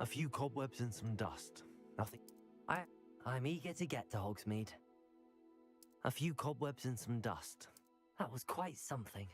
A few cobwebs and some dust. Nothing. I'm eager to get to Hogsmeade. A few cobwebs and some dust. That was quite something.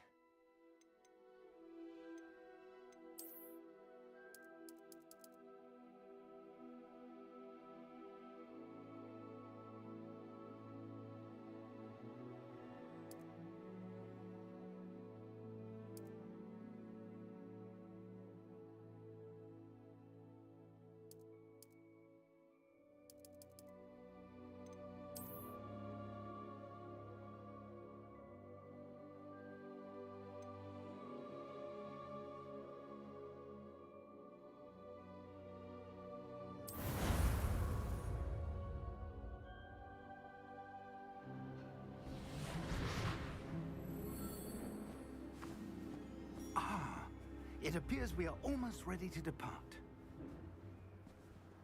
It appears we are almost ready to depart.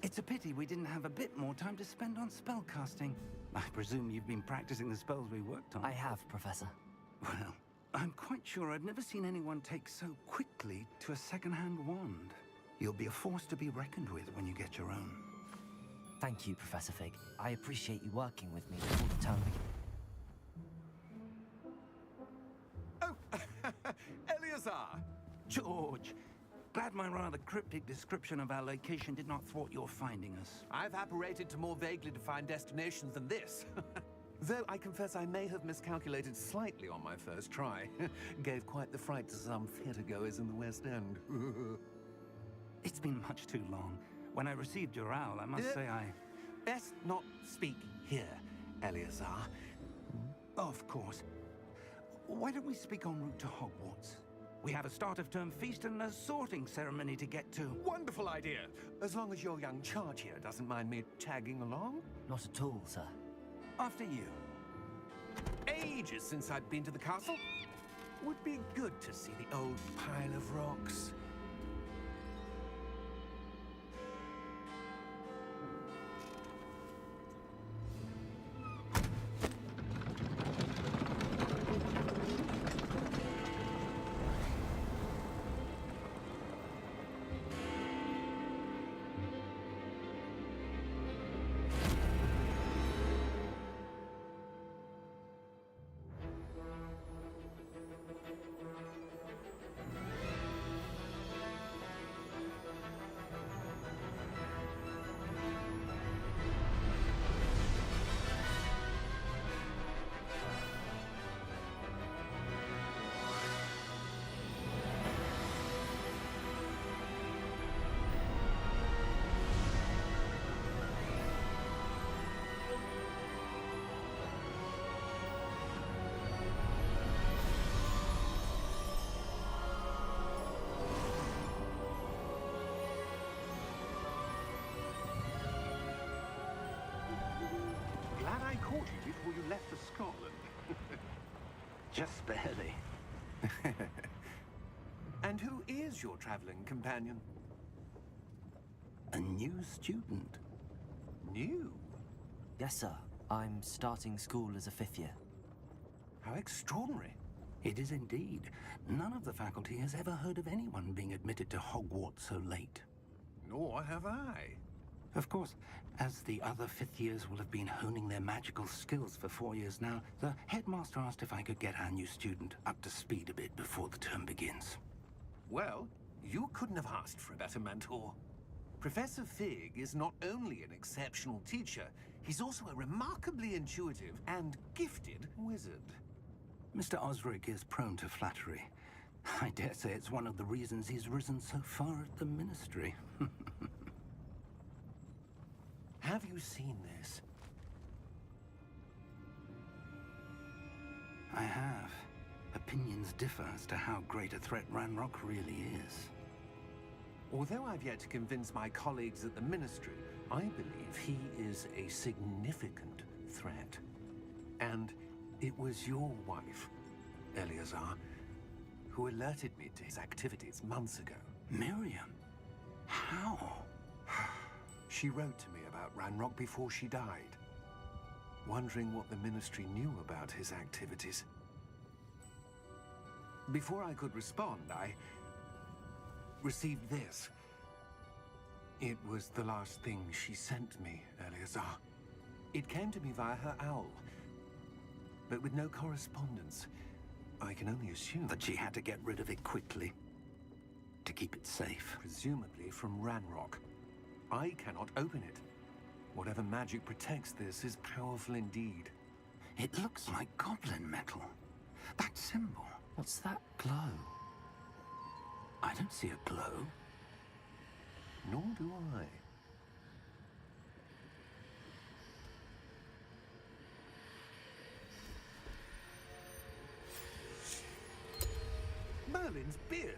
It's a pity we didn't have a bit more time to spend on spellcasting. I presume you've been practicing the spells we worked on. I have, Professor. Well, I'm quite sure I've never seen anyone take so quickly to a second-hand wand. You'll be a force to be reckoned with when you get your own. Thank you, Professor Fig. I appreciate you working with me before the term begins. Oh, Eleazar! George, glad my rather cryptic description of our location did not thwart your finding us. I've apparated to more vaguely defined destinations than this. Though I confess I may have miscalculated slightly on my first try. Gave quite the fright to some theatre-goers in the West End. It's been much too long. When I received your owl, I must say I... Best not speak here, Eleazar. Of course. Why don't we speak en route to Hogwarts? We have a start-of-term feast and a sorting ceremony to get to. Wonderful idea! As long as your young charge here doesn't mind me tagging along. Not at all, sir. After you. Ages since I'd been to the castle. Would be good to see the old pile of rocks. Glad I caught you before you left for Scotland. Just barely. And who is your traveling companion? A new student. New? Yes, sir. I'm starting school as a 5th year. How extraordinary. It is indeed. None of the faculty has ever heard of anyone being admitted to Hogwarts so late. Nor have I. Of course, as the other 5th years will have been honing their magical skills for 4 years now, the headmaster asked if I could get our new student up to speed a bit before the term begins. Well, you couldn't have asked for a better mentor. Professor Fig is not only an exceptional teacher, he's also a remarkably intuitive and gifted wizard. Mr. Osric is prone to flattery. I dare say it's one of the reasons he's risen so far at the Ministry. Have you seen this? I have. Opinions differ as to how great a threat Ranrock really is. Although I've yet to convince my colleagues at the Ministry, I believe he is a significant threat. And it was your wife, Eleazar, who alerted me to his activities months ago. Miriam? How? She wrote to me about Ranrock before she died, wondering what the Ministry knew about his activities. Before I could respond, I received this. It was the last thing she sent me, Eleazar. It came to me via her owl, but with no correspondence. I can only assume That she had to get rid of it quickly to keep it safe. presumably from Ranrock. I cannot open it. Whatever magic protects this is powerful indeed. It looks like goblin metal. That symbol. What's that glow? I don't see a glow. Nor do I. Merlin's beard.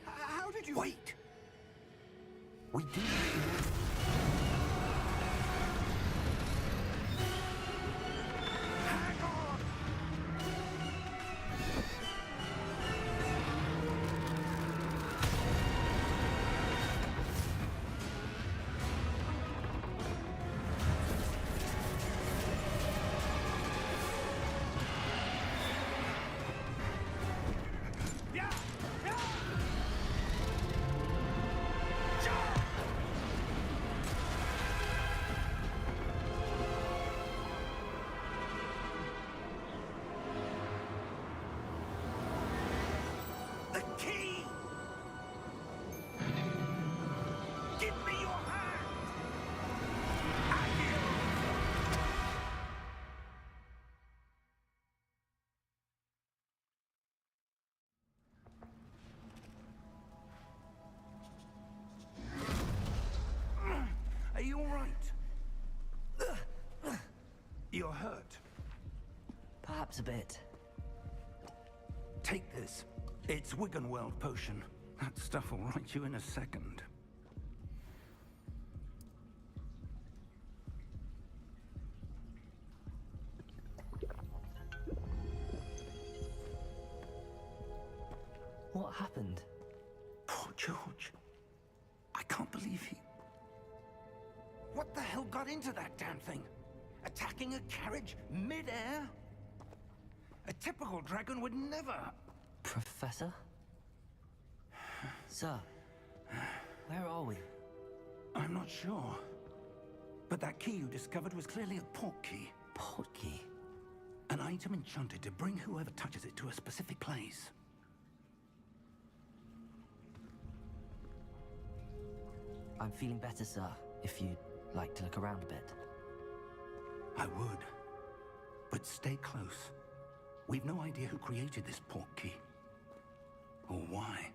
How did you... Wait! We do. Hang on! Yeah! Yeah! The key! Give me your hand! Are you all right? You're hurt. Perhaps a bit. Take this. It's Wiggenweld potion. That stuff will right you in a second. What happened? Poor George. I can't believe he... What the hell got into that damn thing? Attacking a carriage mid-air? A typical dragon would never... Professor? Sir, where are we? I'm not sure. But that key you discovered was clearly a port key. Port key? An item enchanted to bring whoever touches it to a specific place. I'm feeling better, sir, if you'd like to look around a bit. I would. But stay close. We've no idea who created this port key. Or why.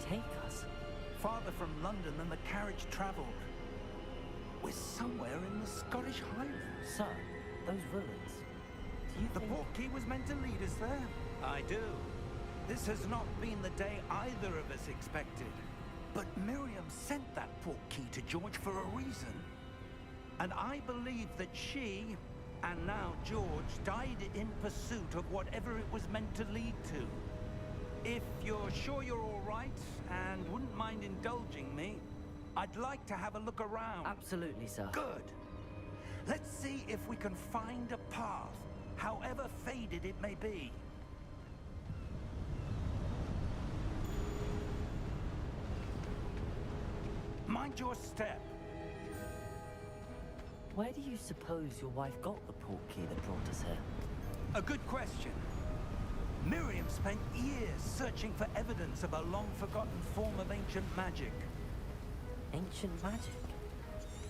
take us? Farther from London than the carriage travelled. We're somewhere in the Scottish Highlands. Sir, those ruins. Do you The think... portkey was meant to lead us there. I do. This has not been the day either of us expected. But Miriam sent that portkey to George for a reason. And I believe that she, and now George, died in pursuit of whatever it was meant to lead to. If you're sure you're all right, and wouldn't mind indulging me, I'd like to have a look around. Absolutely, sir. Good. Let's see if we can find a path, however faded it may be. Mind your step. Where do you suppose your wife got the portkey that brought us here? A good question. Miriam spent years searching for evidence of a long-forgotten form of ancient magic. Ancient magic?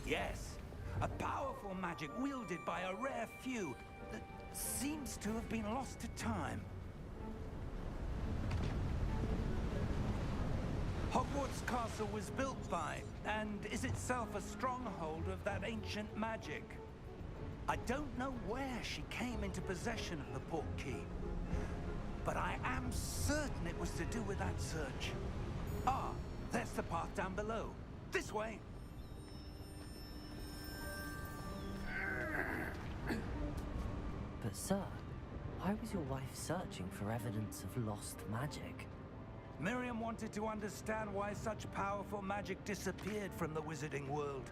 Yes, a powerful magic wielded by a rare few that seems to have been lost to time. Hogwarts Castle was built by, and is itself a stronghold of that ancient magic. I don't know where she came into possession of the portkey, but I am certain it was to do with that search. Ah, there's the path down below. This way. But sir, why was your wife searching for evidence of lost magic? Miriam wanted to understand why such powerful magic disappeared from the wizarding world.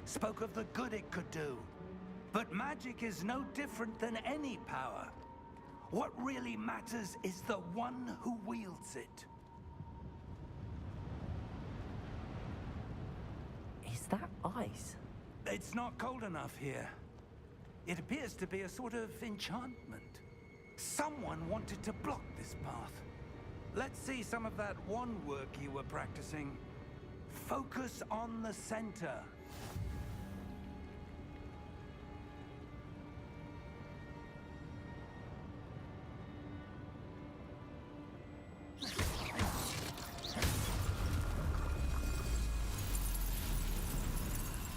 Spoke of the good it could do. But magic is no different than any power. What really matters is the one who wields it. Is that ice? It's not cold enough here. It appears to be a sort of enchantment. Someone wanted to block this path. Let's see some of that wand work you were practicing. Focus on the center.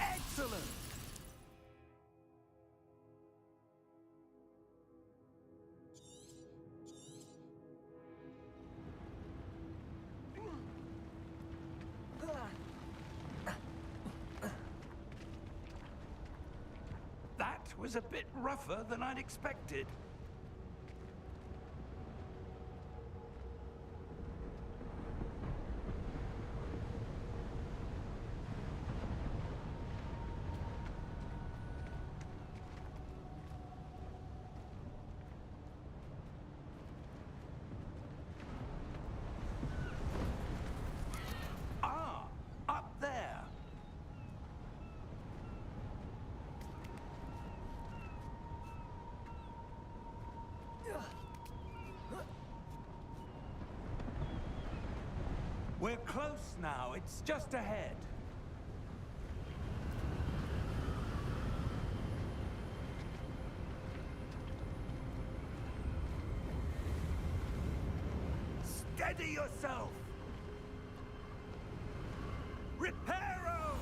Excellent! That was a bit rougher than I'd expected. Ah, up there. We're close now. It's just ahead. Steady yourself! Reparo!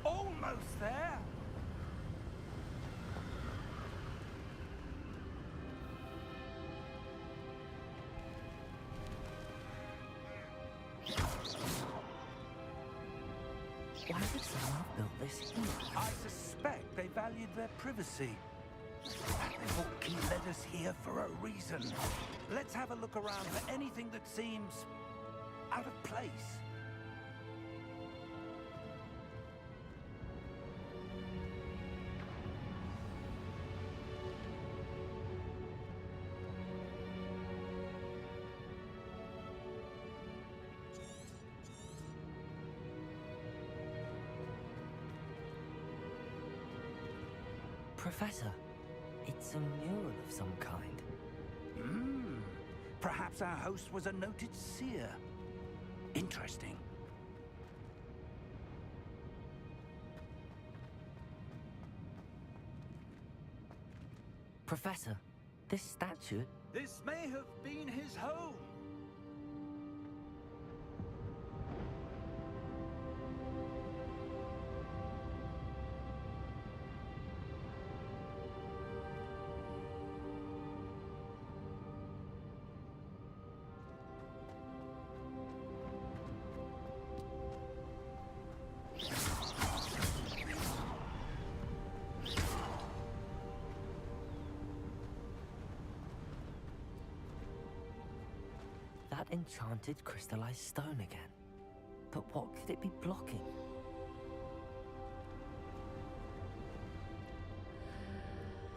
Almost there. Why would someone have built this here? I suspect they valued their privacy. The portkey led us here for a reason. Let's have a look around for anything that seems out of place. Professor, it's a mural of some kind. Perhaps our host was a noted seer. Interesting. Professor, this statue... This may have been his home. enchanted crystallized stone again. But what could it be blocking?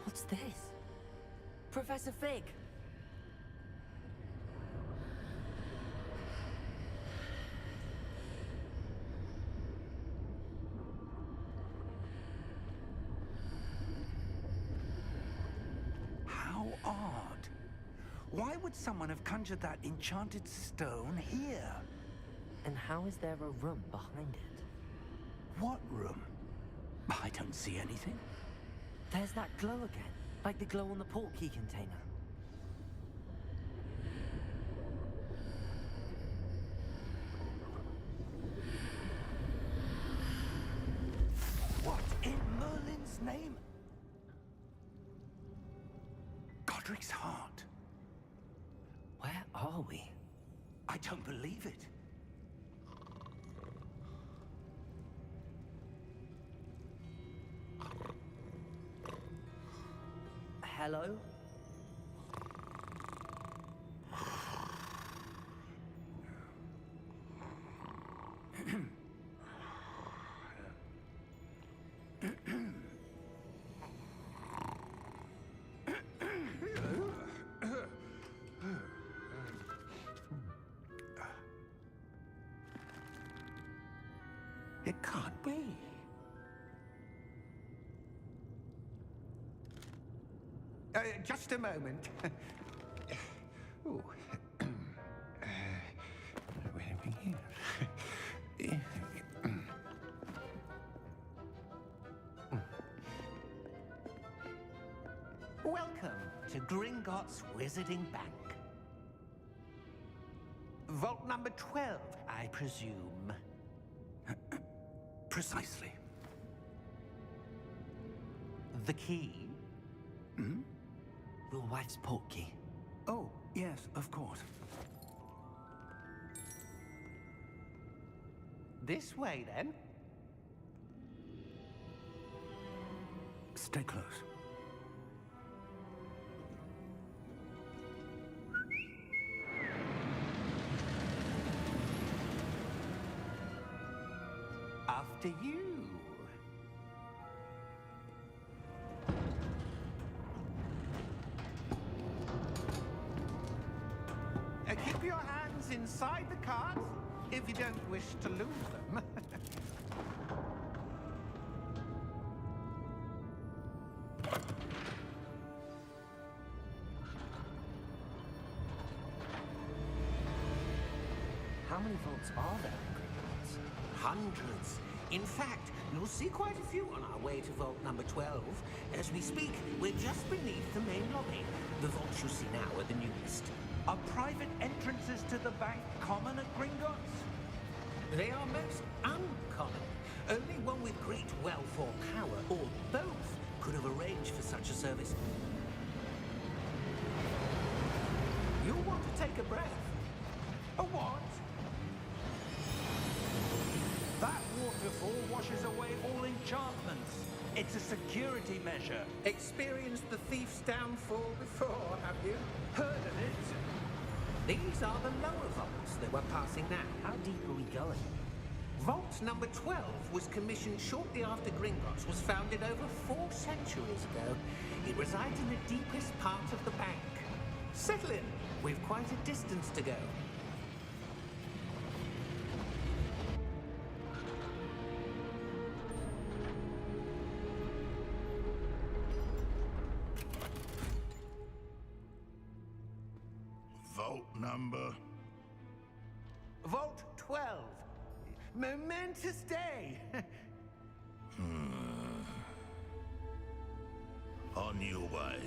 What's this? Professor Fig! How odd. Why would someone have conjured that enchanted stone here? And how is there a room behind it? What room? I don't see anything. There's that glow again, like the glow on the portkey container. What in Merlin's name? Godric's heart. Where are we? I don't believe it. Hello? It can't be. Just a moment. Oh. Where are we here? Welcome to Gringotts Wizarding Bank. Vault number 12, I presume. Precisely. The key? Hmm? Your wife's portkey. Oh, yes, of course. This way, then. Stay close. After you. Keep your hands inside the cards if you don't wish to lose them. How many vaults are there in Gringotts? Hundreds. In fact, you'll see quite a few on our way to vault number 12. As we speak, we're just beneath the main lobby. The vaults you see now are the newest. Are private entrances to the bank common at Gringotts? They are most uncommon. Only one with great wealth or power, or both, could have arranged for such a service. You'll want to take a breath. A what? That waterfall washes away all enchantments. It's a security measure. Experienced the thief's downfall before, have you? Heard of it? These are the lower vaults that we're passing now. How deep are we going? Vault number 12 was commissioned shortly after Gringotts was founded over 4 centuries ago. It resides in the deepest part of the bank. Settle in. We've quite a distance to go. Vault number? Vault 12. Momentous day. On your way.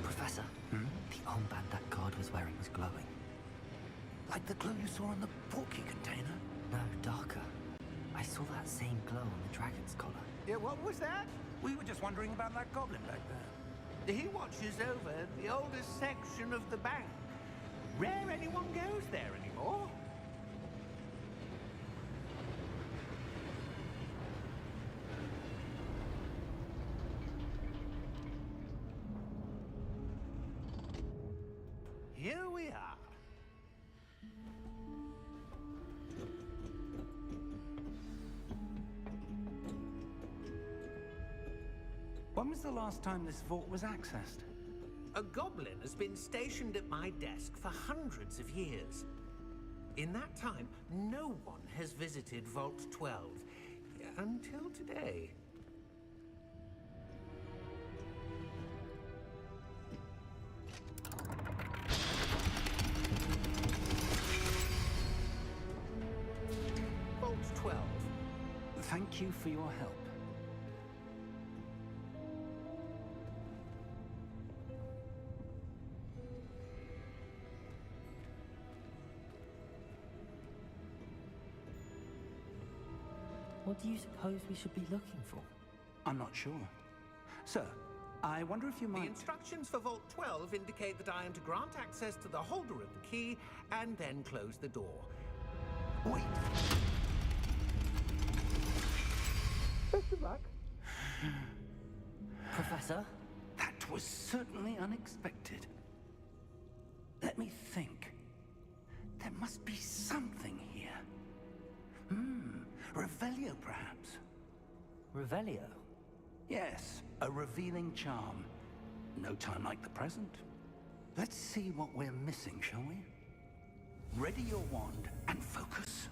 Professor, the armband that guard was wearing was glowing. Like the glow you saw on the portkey container? No, darker. I saw that same glow on the dragon's collar. Yeah, what was that? We were just wondering about that goblin back there. He watches over the oldest section of the bank. Rare anyone goes there anymore. Here we are. When was the last time this vault was accessed? A goblin has been stationed at my desk for hundreds of years. In that time, no one has visited Vault 12 until today. Vault 12. Thank you for your help. What do you suppose we should be looking for? I'm not sure. Sir, I wonder if you The might... instructions for Vault 12 indicate that I am to grant access to the holder of the key and then close the door. Wait! Best of luck. Professor? That was certainly unexpected. Let me think. There must be something here. Revelio, perhaps? Revelio? Yes, a revealing charm. No time like the present. Let's see what we're missing, shall we? Ready your wand and focus.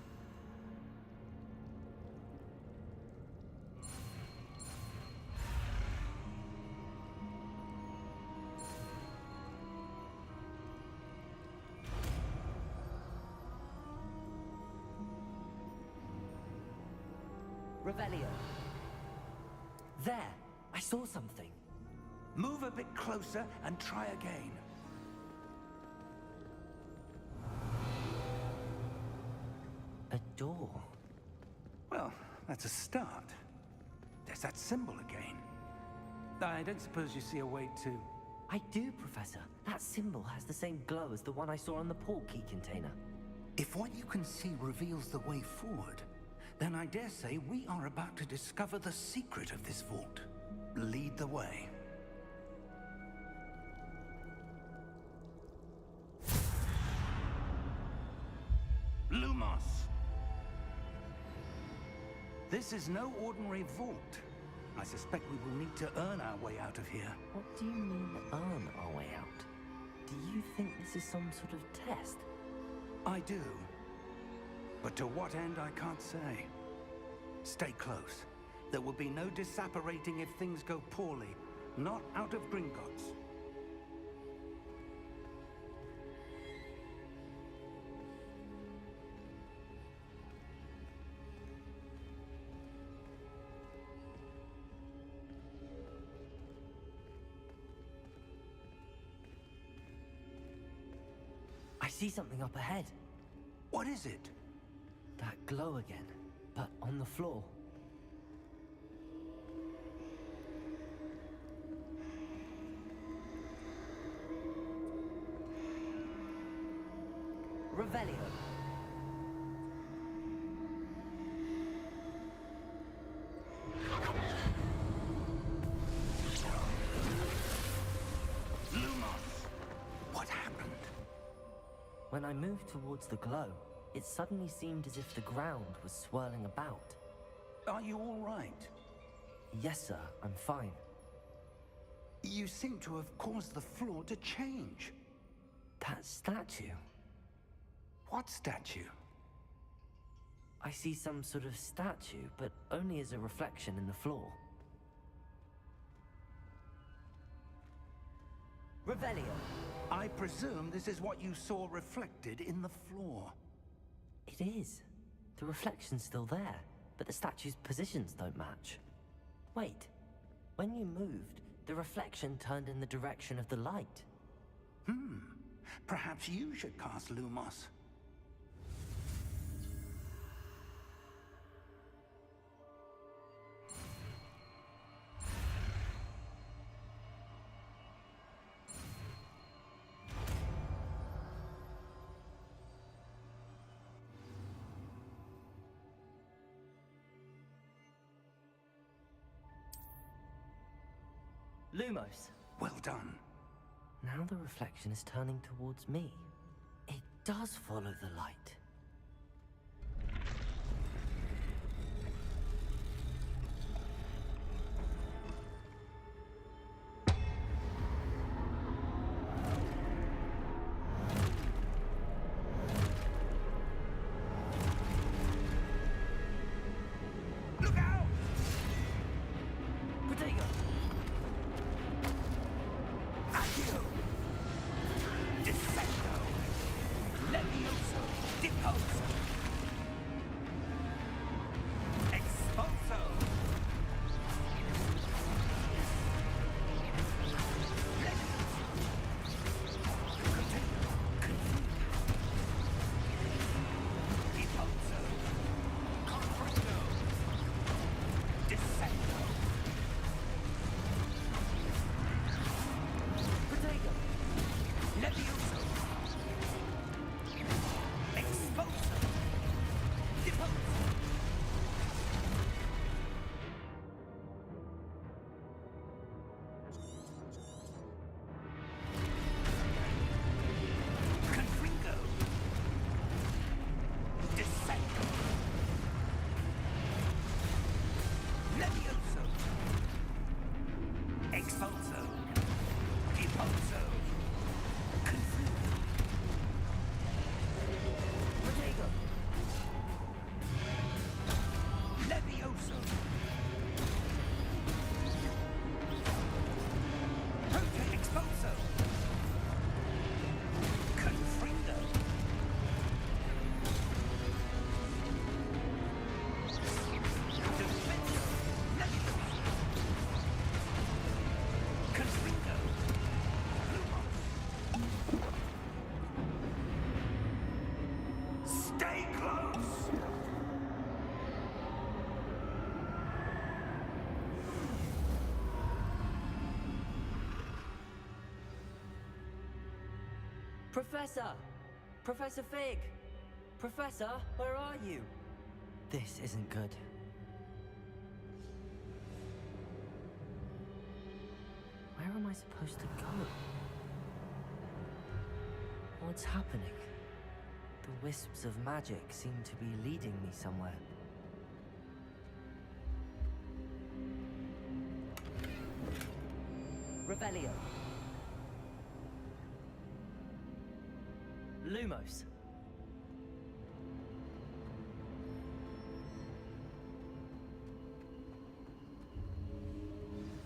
Revelio. There! I saw something. Move a bit closer and try again. A door. Well, that's a start. There's that symbol again. I don't suppose you see a way to... I do, Professor. That symbol has the same glow as the one I saw on the port key container. If what you can see reveals the way forward, then I dare say we are about to discover the secret of this vault. Lead the way. Lumos! This is no ordinary vault. I suspect we will need to earn our way out of here. What do you mean, earn our way out? Do you think this is some sort of test? I do. But to what end, I can't say. Stay close. There will be no disapparating if things go poorly. Not out of Gringotts. I see something up ahead. What is it? That glow again, but on the floor. Revelio. What happened? When I moved towards the glow, it suddenly seemed as if the ground was swirling about. Are you all right? Yes, sir, I'm fine. You seem to have caused the floor to change. That statue. What statue? I see some sort of statue, but only as a reflection in the floor. Revelio. I presume this is what you saw reflected in the floor. It is. The reflection's still there, but the statue's positions don't match. Wait. When you moved, the reflection turned in the direction of the light. Perhaps you should cast Lumos. Lumos. Well done. Now the reflection is turning towards me. It does follow the light. Look out! Protego! Accio! Descendo! Levioso! Deposo! Expulso! Deposo! Comprendo! Descendo! Protego! Levioso! Expulso! Deposo! Confringo! Descendo! Levioso! Expulso! Deposo! Confringo! Protego! Levioso! Prote expulso! Confringo! Defendo! Levioso! Confringo! Stay close! Professor! Professor Fig! Professor, where are you? This isn't good. Where am I supposed to go? What's happening? The wisps of magic seem to be leading me somewhere. Revelio. Lumos.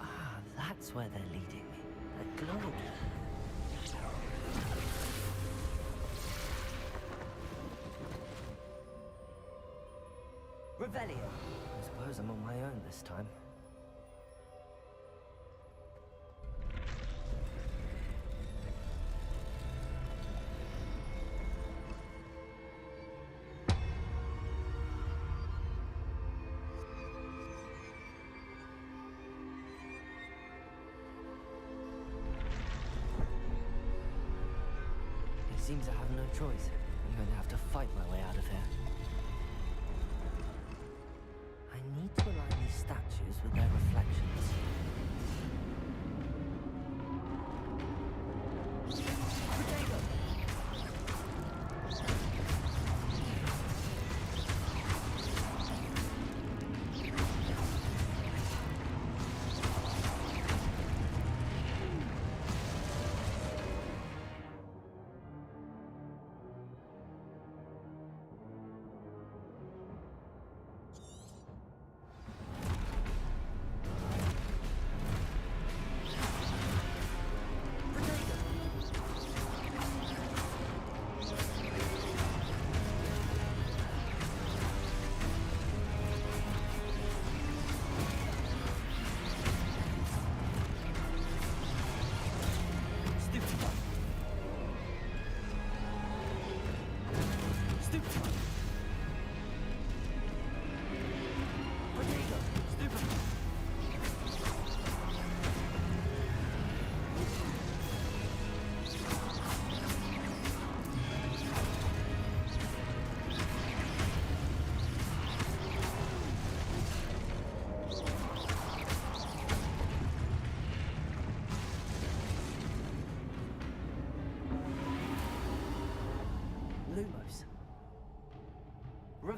Ah, that's where they're leading me. The globe. Revelio. I suppose I'm on my own this time. It seems I have no choice. I'm going to have to fight my way out of here. I need to align these statues with their reflections. Protego!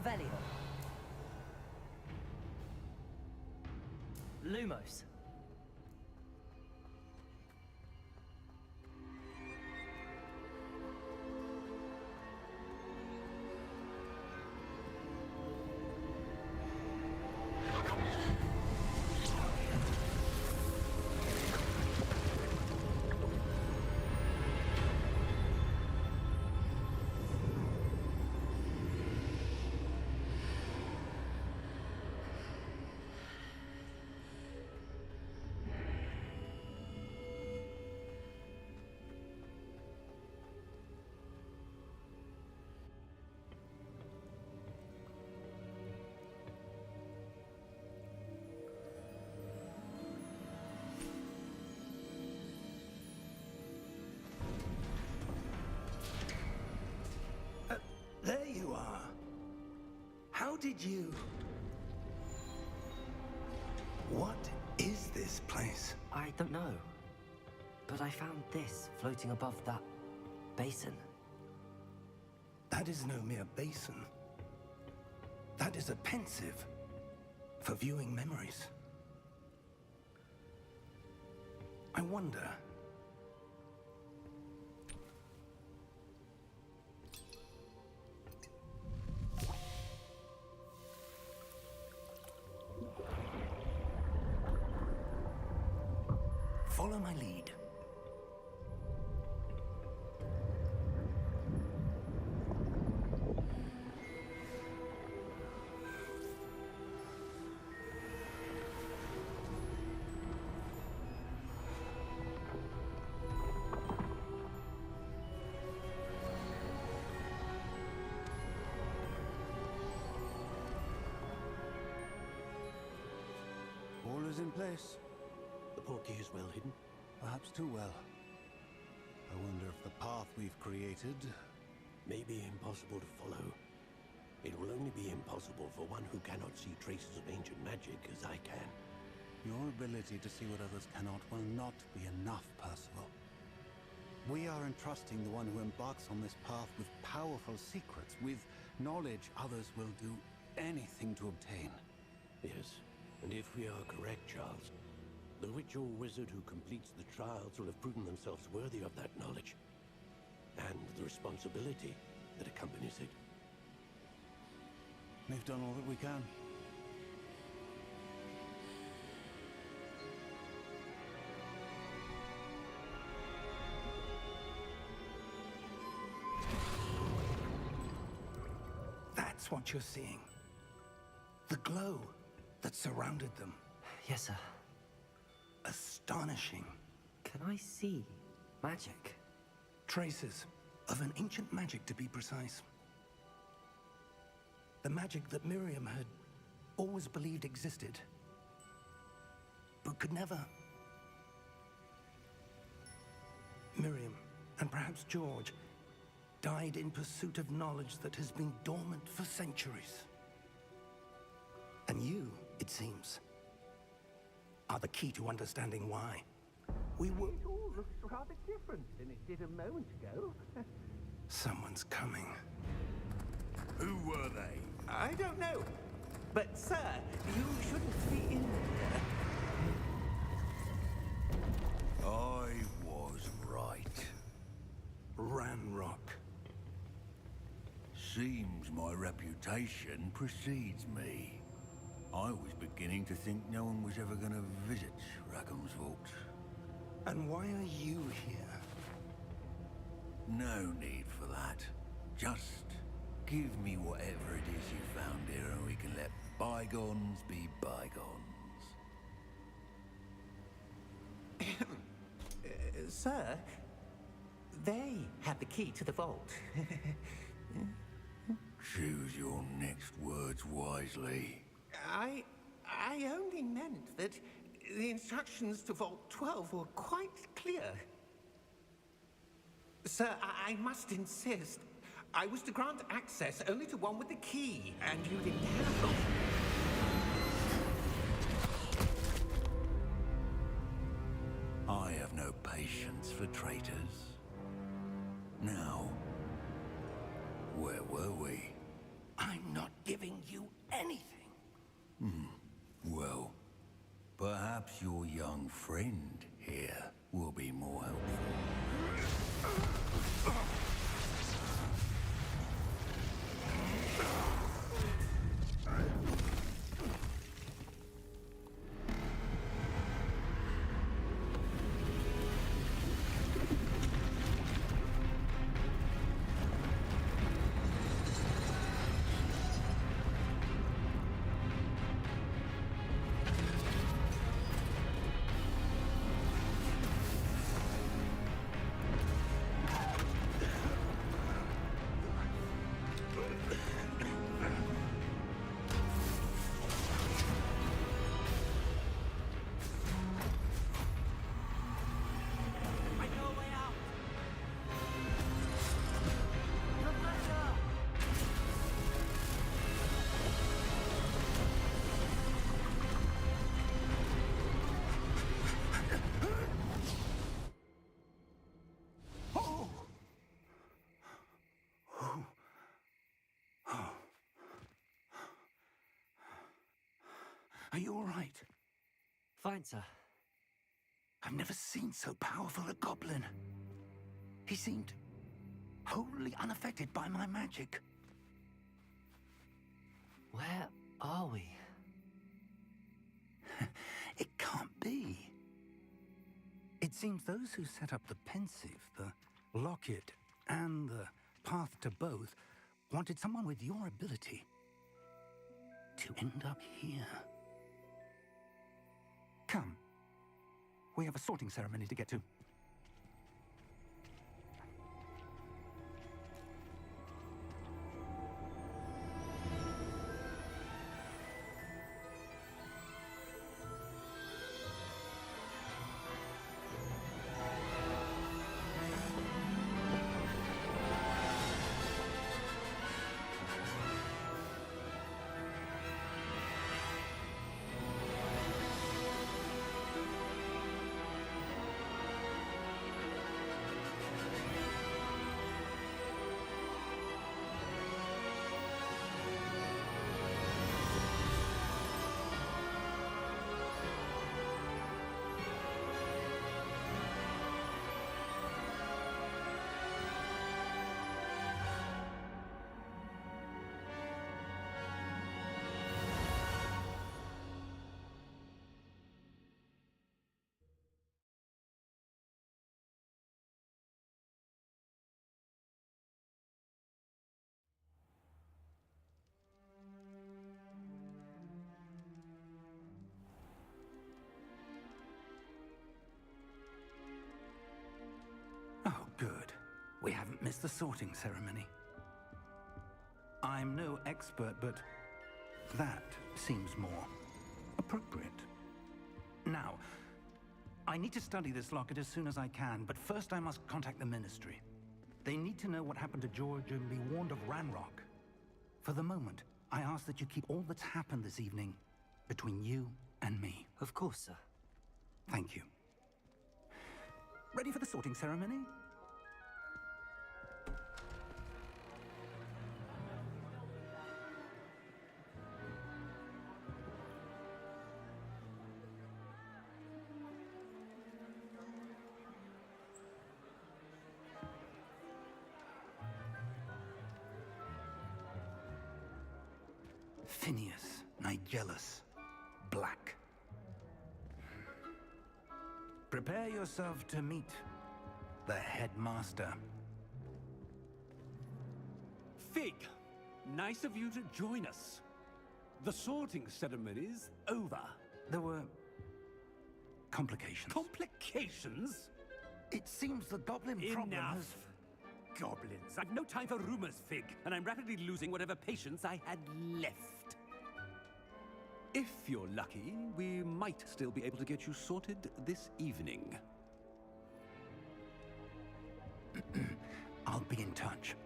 Revelio. Lumos. There you are. How did you... What is this place? I don't know. But I found this floating above that basin. That is no mere basin. That is a pensive for viewing memories. I wonder... Follow my lead. All is in place. The portkey is well hidden. Perhaps too well. I wonder if the path we've created... May be impossible to follow. It will only be impossible for one who cannot see traces of ancient magic as I can. Your ability to see what others cannot will not be enough, Percival. We are entrusting the one who embarks on this path with powerful secrets, with knowledge others will do anything to obtain. Yes, and if we are correct, Charles, the ritual wizard who completes the trials will have proven themselves worthy of that knowledge, and the responsibility that accompanies it. We've done all that we can. That's what you're seeing. The glow that surrounded them. Yes, sir. Astonishing. Can I see magic? Traces of an ancient magic, to be precise. The magic that Miriam had always believed existed, but could never. Miriam, and perhaps George, died in pursuit of knowledge that has been dormant for centuries. And you, it seems, are the key to understanding why. We were... It all looks rather different than it did a moment ago. Someone's coming. Who were they? I don't know. But, sir, you shouldn't be in here. I was right. Ranrock. Seems my reputation precedes me. I was beginning to think no one was ever going to visit Rackham's vault. And why are you here? No need for that. Just give me whatever it is you found here and we can let bygones be bygones. Sir, they have the key to the vault. Choose your next words wisely. I only meant that the instructions to Vault 12 were quite clear. Sir, I must insist. I was to grant access only to one with the key, and you didn't have them. I have no patience for traitors. Now, where were we? I'm not giving you anything. Well, perhaps your young friend here will be more helpful. Are you all right? Fine, sir. I've never seen so powerful a goblin. He seemed wholly unaffected by my magic. Where are we? It can't be. It seems those who set up the pensive, the locket, and the path to both wanted someone with your ability to end up here. Come. We have a sorting ceremony to get to. Oh, good. We haven't missed the sorting ceremony. I'm no expert, but that seems more appropriate. Now, I need to study this locket as soon as I can, but first I must contact the Ministry. They need to know what happened to George and be warned of Ranrock. For the moment, I ask that you keep all that's happened this evening between you and me. Of course, sir. Thank you. Ready for the sorting ceremony? Phineas, Nigellus, Black. Prepare yourself to meet the headmaster. Fig, nice of you to join us. The sorting ceremony's over. There were complications. Complications? It seems the goblin problem Enough. has... Goblins. I've no time for rumors, Fig, and I'm rapidly losing whatever patience I had left. If you're lucky, we might still be able to get you sorted this evening. I'll be in touch.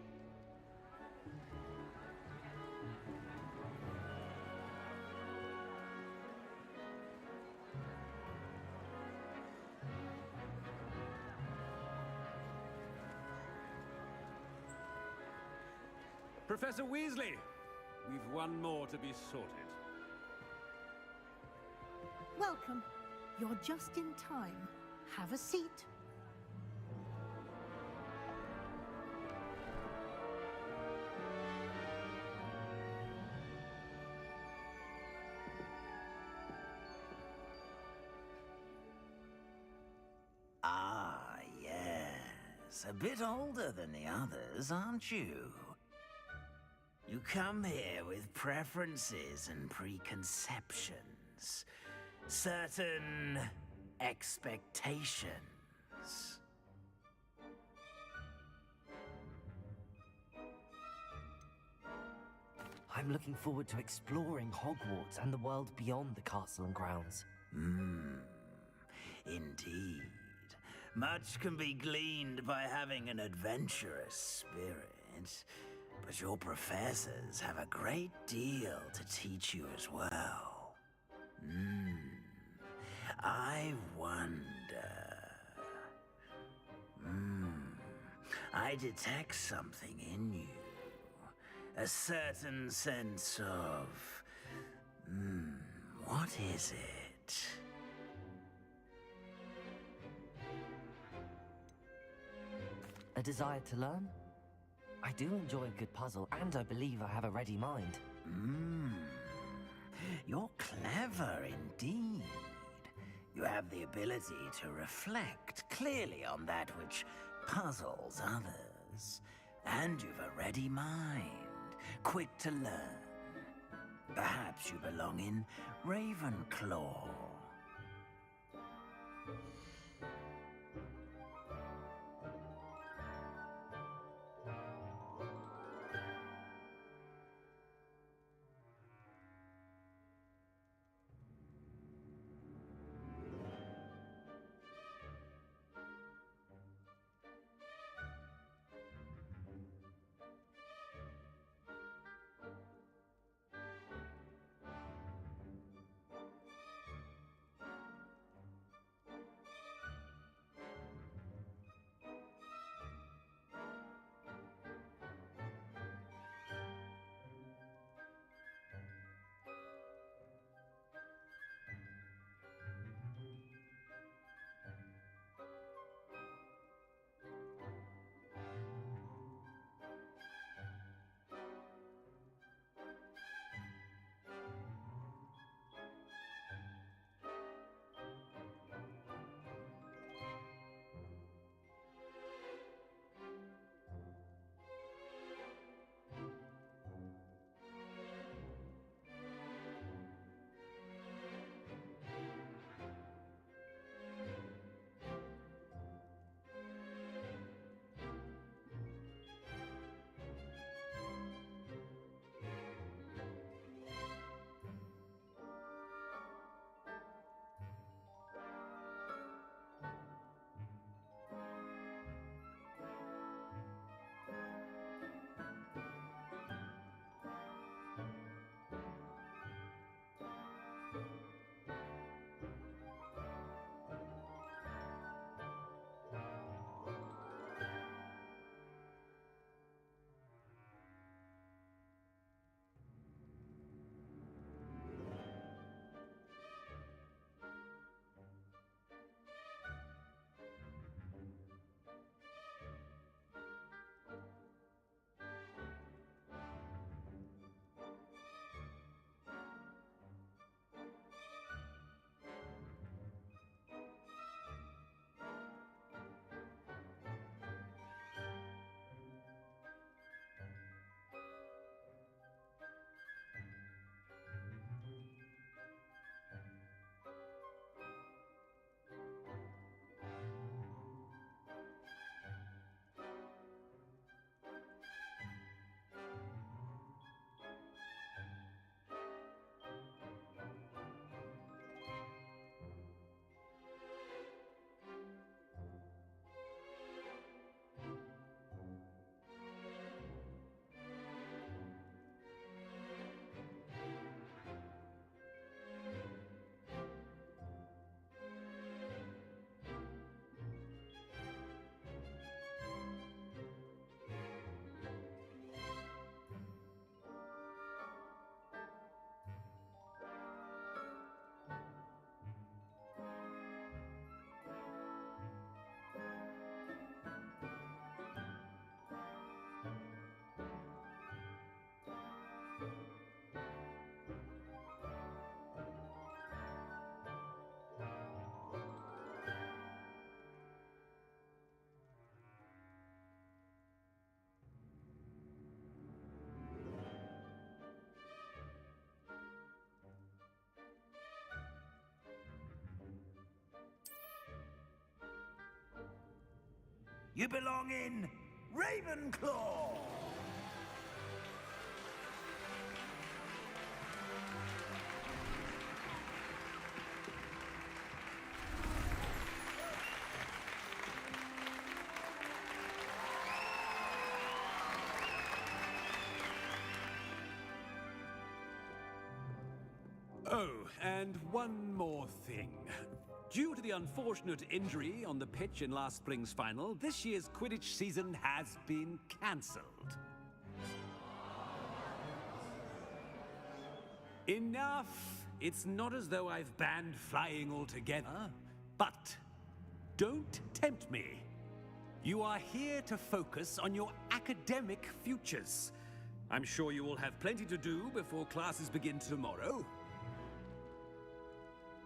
Professor Weasley, We've one more to be sorted. Welcome. You're just in time. Have a seat. Ah, yes. A bit older than the others, aren't you? You come here with preferences and preconceptions. Certain expectations. I'm looking forward to exploring Hogwarts and the world beyond the castle and grounds. Indeed. Much can be gleaned by having an adventurous spirit, but your professors have a great deal to teach you as well. I wonder... I detect something in you. A certain sense of... what is it? A desire to learn? I do enjoy a good puzzle, and I believe I have a ready mind. You're clever indeed. You have the ability to reflect clearly on that which puzzles others. And you've a ready mind, quick to learn. Perhaps you belong in Ravenclaw. You belong in Ravenclaw! Oh, and one more thing. Due to the unfortunate injury on the pitch in last spring's final, this year's Quidditch season has been cancelled. Enough! It's not as though I've banned flying altogether, but don't tempt me. You are here to focus on your academic futures. I'm sure you will have plenty to do before classes begin tomorrow.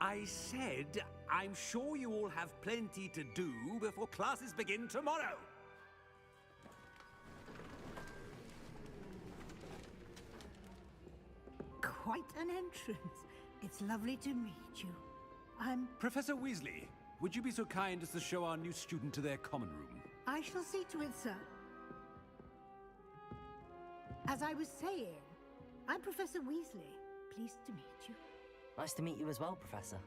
I said, I'm sure you all have plenty to do before classes begin tomorrow. Quite an entrance. It's lovely to meet you. I'm... Professor Weasley, would you be so kind as to show our new student to their common room? I shall see to it, sir. As I was saying, I'm Professor Weasley. Pleased to meet you. Nice to meet you as well, Professor.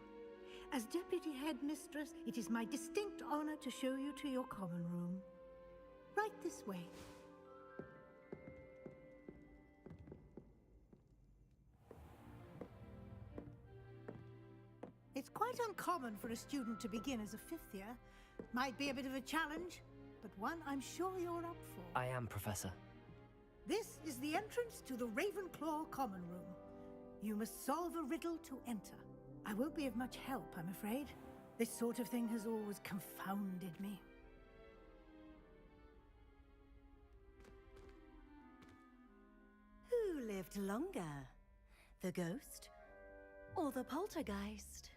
As Deputy Headmistress, it is my distinct honor to show you to your common room. Right this way. It's quite uncommon for a student to begin as a fifth year. Might be a bit of a challenge, but one I'm sure you're up for. I am, Professor. This is the entrance to the Ravenclaw common room. You must solve a riddle to enter. I won't be of much help, I'm afraid. This sort of thing has always confounded me. Who lived longer? The ghost or the poltergeist?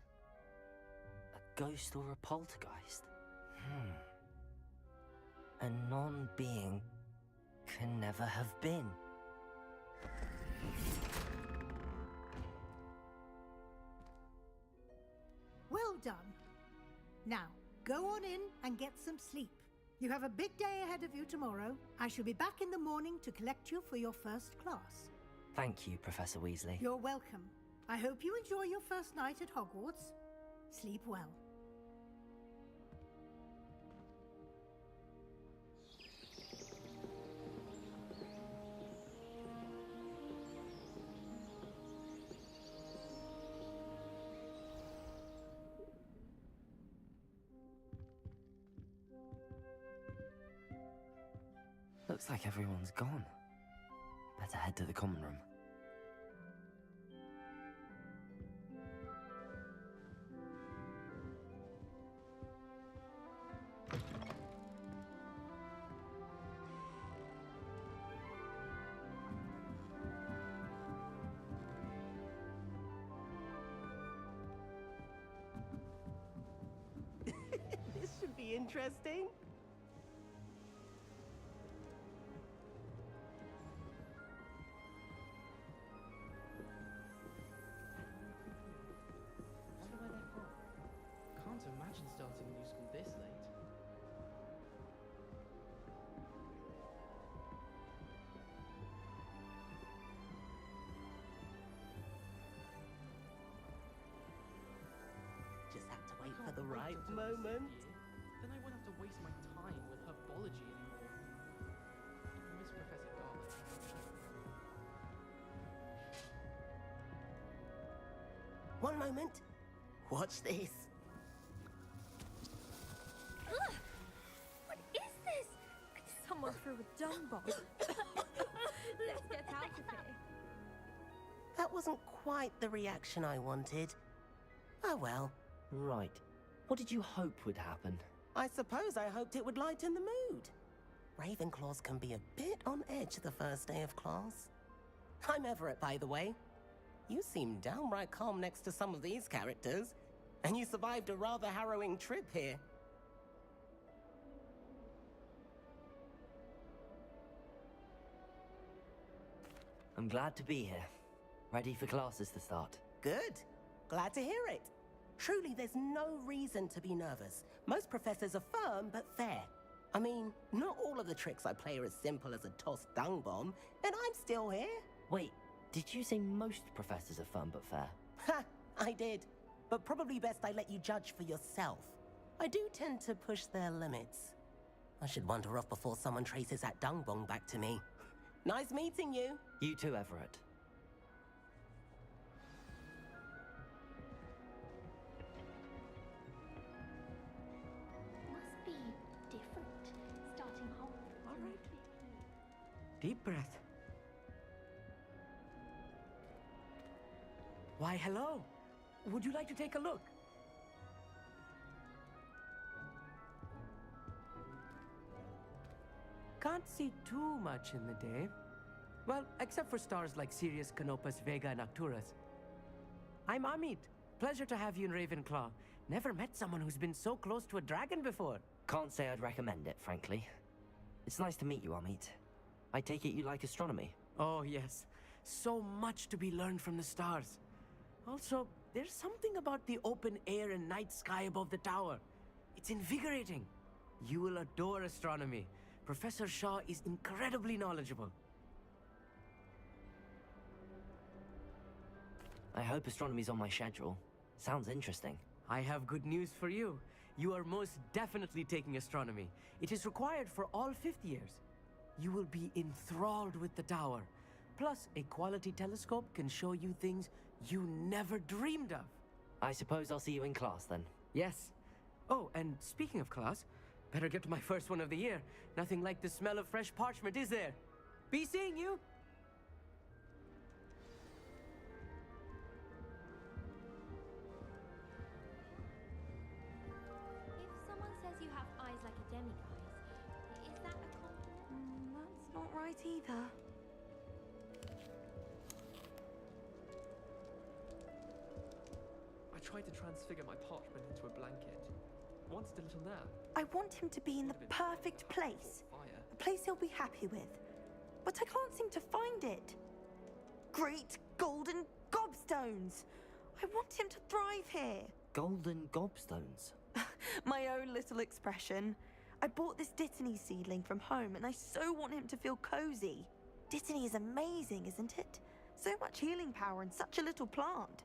A ghost or a poltergeist? A non-being can never have been. Well done. Now, go on in and get some sleep. You have a big day ahead of you tomorrow. I shall be back in the morning to collect you for your first class. Thank you, Professor Weasley. You're welcome. I hope you enjoy your first night at Hogwarts. Sleep well. Looks like everyone's gone. Better head to the common room. This should be interesting. Imagine starting a new school this late. Just have to wait for the right moment. Then I won't have to waste my time with herbology anymore. I miss Professor Garlic. One moment. Watch this. What is this? Someone threw a dung bomb. Let's get out of here. That wasn't quite the reaction I wanted. Oh well. Right. What did you hope would happen? I suppose I hoped it would lighten the mood. Ravenclaws can be a bit on edge the first day of class. I'm Everett, by the way. You seem downright calm next to some of these characters, and you survived a rather harrowing trip here. I'm glad to be here. Ready for classes to start. Good. Glad to hear it. Truly, there's no reason to be nervous. Most professors are firm but fair. I mean, not all of the tricks I play are as simple as a tossed dung bomb, and I'm still here. Wait, did you say most professors are fun but fair? Ha! I did. But probably best I let you judge for yourself. I do tend to push their limits. I should wander off before someone traces that dung bomb back to me. Nice meeting you. You too, Everett. Must be different. Starting home. All right. Deep breath. Why, hello. Would you like to take a look? Can't see too much in the day. Well, except for stars like Sirius, Canopus, Vega, and Arcturus. I'm Amit. Pleasure to have you in Ravenclaw. Never met someone who's been so close to a dragon before. Can't say I'd recommend it, frankly. It's nice to meet you, Amit. I take it you like astronomy? Oh, yes. So much to be learned from the stars. Also, there's something about the open air and night sky above the tower. It's invigorating. You will adore astronomy. Professor Shaw is incredibly knowledgeable. I hope astronomy's on my schedule. Sounds interesting. I have good news for you. You are most definitely taking astronomy. It is required for all fifth years. You will be enthralled with the tower. Plus, a quality telescope can show you things you never dreamed of. I suppose I'll see you in class then. Yes. Oh, and speaking of class, better get to my first one of the year. Nothing like the smell of fresh parchment, is there? Be seeing you! If someone says you have eyes like a demiguise, is that a compliment? That's not right either. I tried to transfigure my parchment into a blanket. Wanted a little nap. I want him to be in the perfect place. A place he'll be happy with. But I can't seem to find it. Great golden gobstones! I want him to thrive here. Golden gobstones? My own little expression. I bought this Dittany seedling from home and I so want him to feel cozy. Dittany is amazing, isn't it? So much healing power in such a little plant.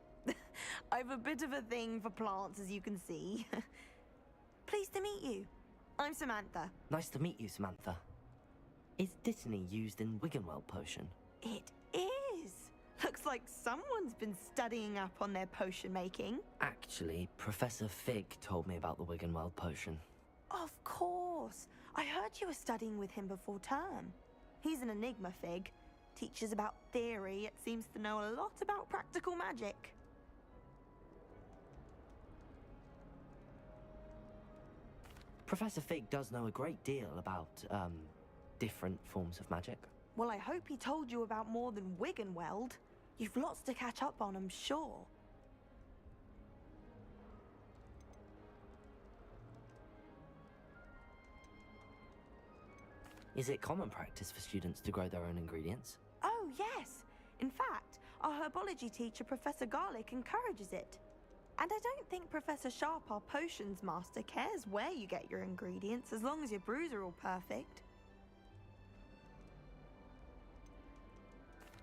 I've a bit of a thing for plants, as you can see. Pleased to meet you. I'm Samantha. Nice to meet you, Samantha. Is Dittany used in Wiggenweld potion? It is. Looks like someone's been studying up on their potion making. Actually, Professor Fig told me about the Wiggenweld potion. Of course. I heard you were studying with him before term. He's an enigma, Fig. Teaches about theory, yet seems to know a lot about practical magic. Professor Fig does know a great deal about, different forms of magic. Well, I hope he told you about more than Wiggenweld. You've lots to catch up on, I'm sure. Is it common practice for students to grow their own ingredients? Oh, yes. In fact, our herbology teacher, Professor Garlick, encourages it. And I don't think Professor Sharp, our potions master, cares where you get your ingredients, as long as your brews are all perfect.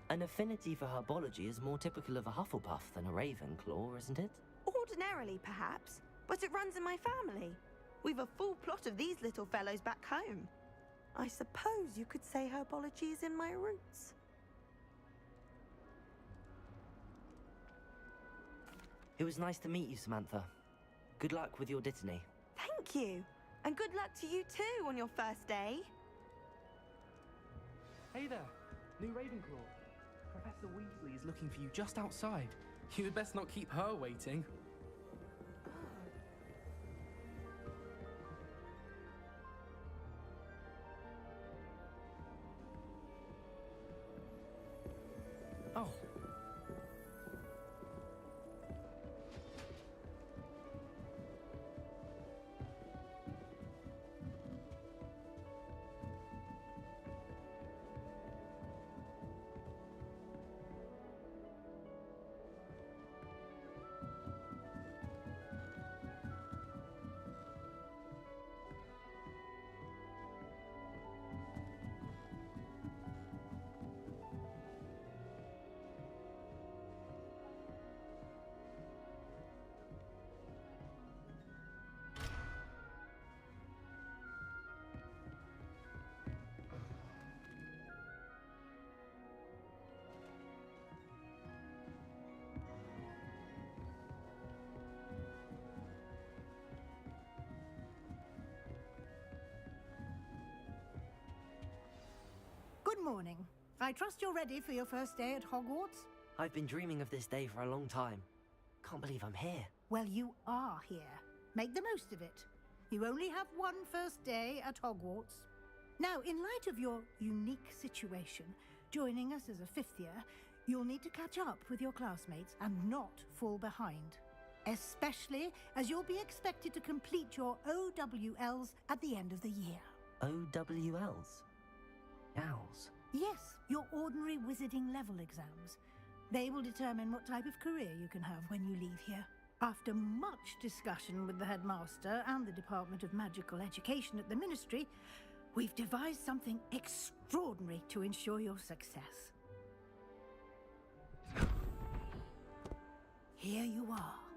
An affinity for herbology is more typical of a Hufflepuff than a Ravenclaw, isn't it? Ordinarily, perhaps, but it runs in my family. We've a full plot of these little fellows back home. I suppose you could say herbology is in my roots. It was nice to meet you, Samantha. Good luck with your Dittany. Thank you. And good luck to you too on your first day. Hey there, new Ravenclaw. Professor Weasley is looking for you just outside. You'd best not keep her waiting. Oh. morning. I trust you're ready for your first day at Hogwarts? I've been dreaming of this day for a long time. Can't believe I'm here. Well, you are here. Make the most of it. You only have one first day at Hogwarts. Now, in light of your unique situation, joining us as a fifth year, you'll need to catch up with your classmates and not fall behind. Especially as you'll be expected to complete your OWLs at the end of the year. OWLs? Owls? Yes, your ordinary wizarding level exams. They will determine what type of career you can have when you leave here. After much discussion with the headmaster and the Department of Magical Education at the Ministry, we've devised something extraordinary to ensure your success. Here you are.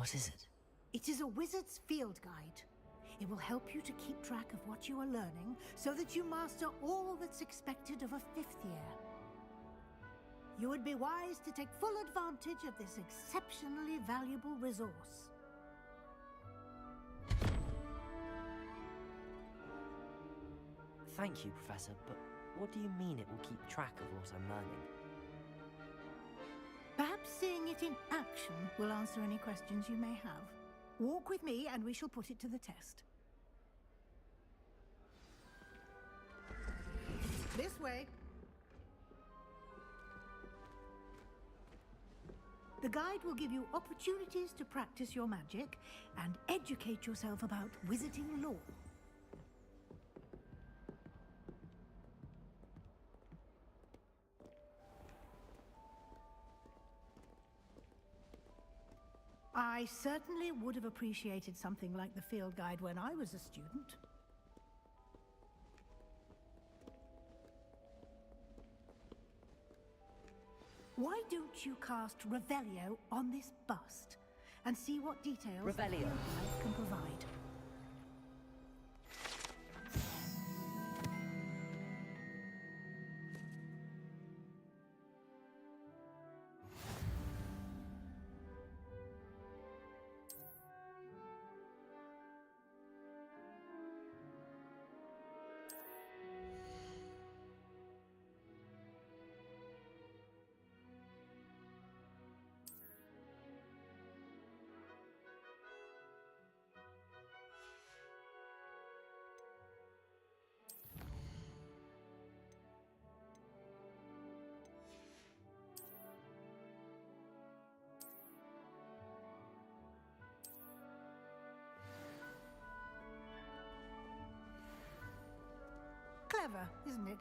What is it? It is a wizard's field guide. It will help you to keep track of what you are learning so that you master all that's expected of a fifth year. You would be wise to take full advantage of this exceptionally valuable resource. Thank you, Professor, but what do you mean it will keep track of what I'm learning? Perhaps seeing it in action will answer any questions you may have. Walk with me and we shall put it to the test. This way. The guide will give you opportunities to practice your magic and educate yourself about wizarding lore. I certainly would have appreciated something like the field guide when I was a student. Why don't you cast Revelio on this bust and see what details the Revelio field guide can provide? Clever, isn't it?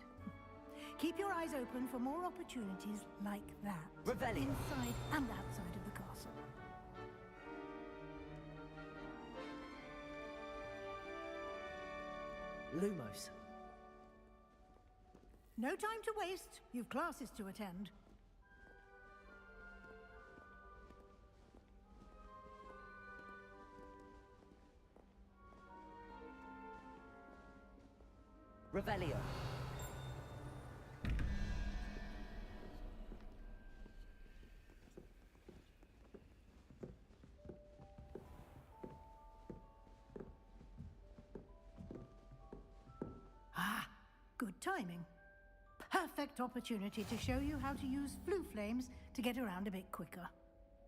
Keep your eyes open for more opportunities like that. Revelio. Inside and outside of the castle. Lumos. No time to waste. You've classes to attend. Revelio. Ah, good timing. Perfect opportunity to show you how to use flue flames to get around a bit quicker.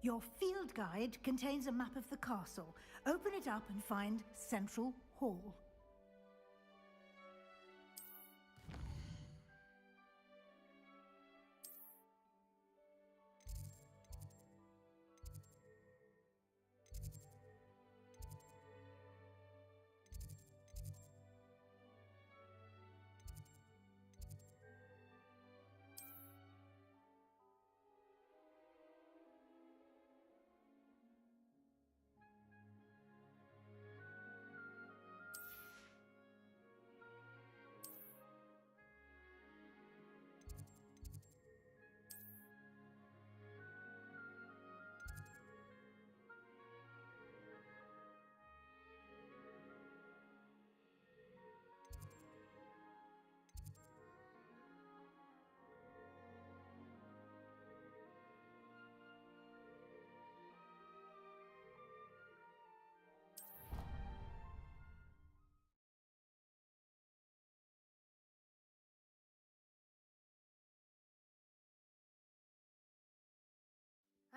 Your field guide contains a map of the castle. Open it up and find Central Hall.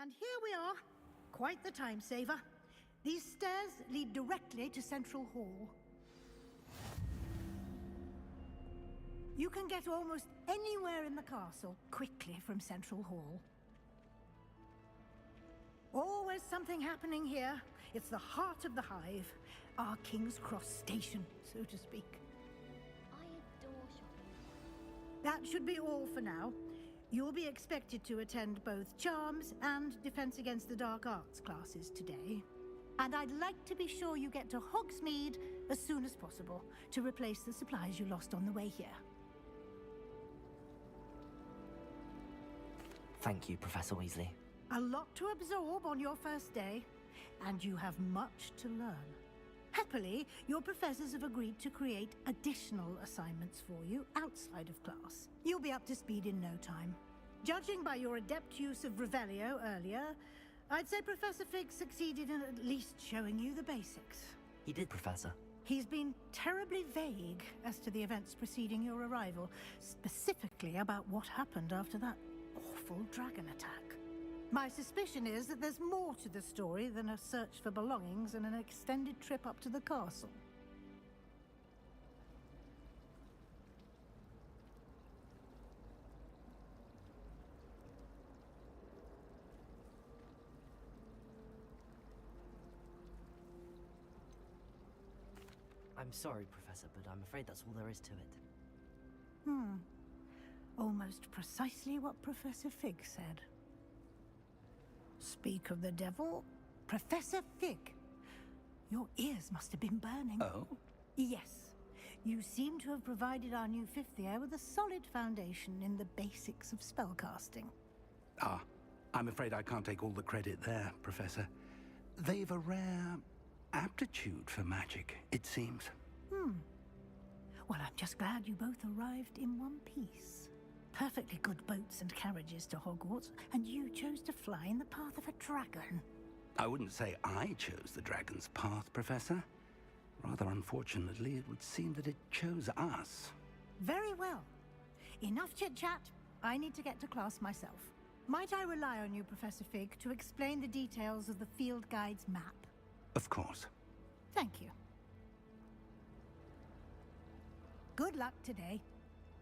And here we are. Quite the time saver. These stairs lead directly to Central Hall. You can get almost anywhere in the castle quickly from Central Hall. Always something happening here. It's the heart of the hive. Our King's Cross station, so to speak. I adore shopping. That should be all for now. You'll be expected to attend both Charms and Defense Against the Dark Arts classes today. And I'd like to be sure you get to Hogsmeade as soon as possible to replace the supplies you lost on the way here. Thank you, Professor Weasley. A lot to absorb on your first day, and you have much to learn. Happily, your professors have agreed to create additional assignments for you outside of class. You'll be up to speed in no time. Judging by your adept use of Revelio earlier, I'd say Professor Fig succeeded in at least showing you the basics. He did, Professor. He's been terribly vague as to the events preceding your arrival, specifically about what happened after that awful dragon attack. My suspicion is that there's more to the story than a search for belongings and an extended trip up to the castle. I'm sorry, Professor, but I'm afraid that's all there is to it. Almost precisely what Professor Fig said. Speak of the devil, Professor Fig. Your ears must have been burning. Oh? Yes. You seem to have provided our new fifth year with a solid foundation in the basics of spellcasting. Ah, I'm afraid I can't take all the credit there, Professor. They've a rare aptitude for magic, it seems. Well, I'm just glad you both arrived in one piece. Perfectly good boats and carriages to Hogwarts, and you chose to fly in the path of a dragon. I wouldn't say I chose the dragon's path, Professor. Rather unfortunately, it would seem that it chose us. Very well. Enough chit-chat. I need to get to class myself. Might I rely on you, Professor Fig, to explain the details of the field guide's map? Of course. Thank you. Good luck today.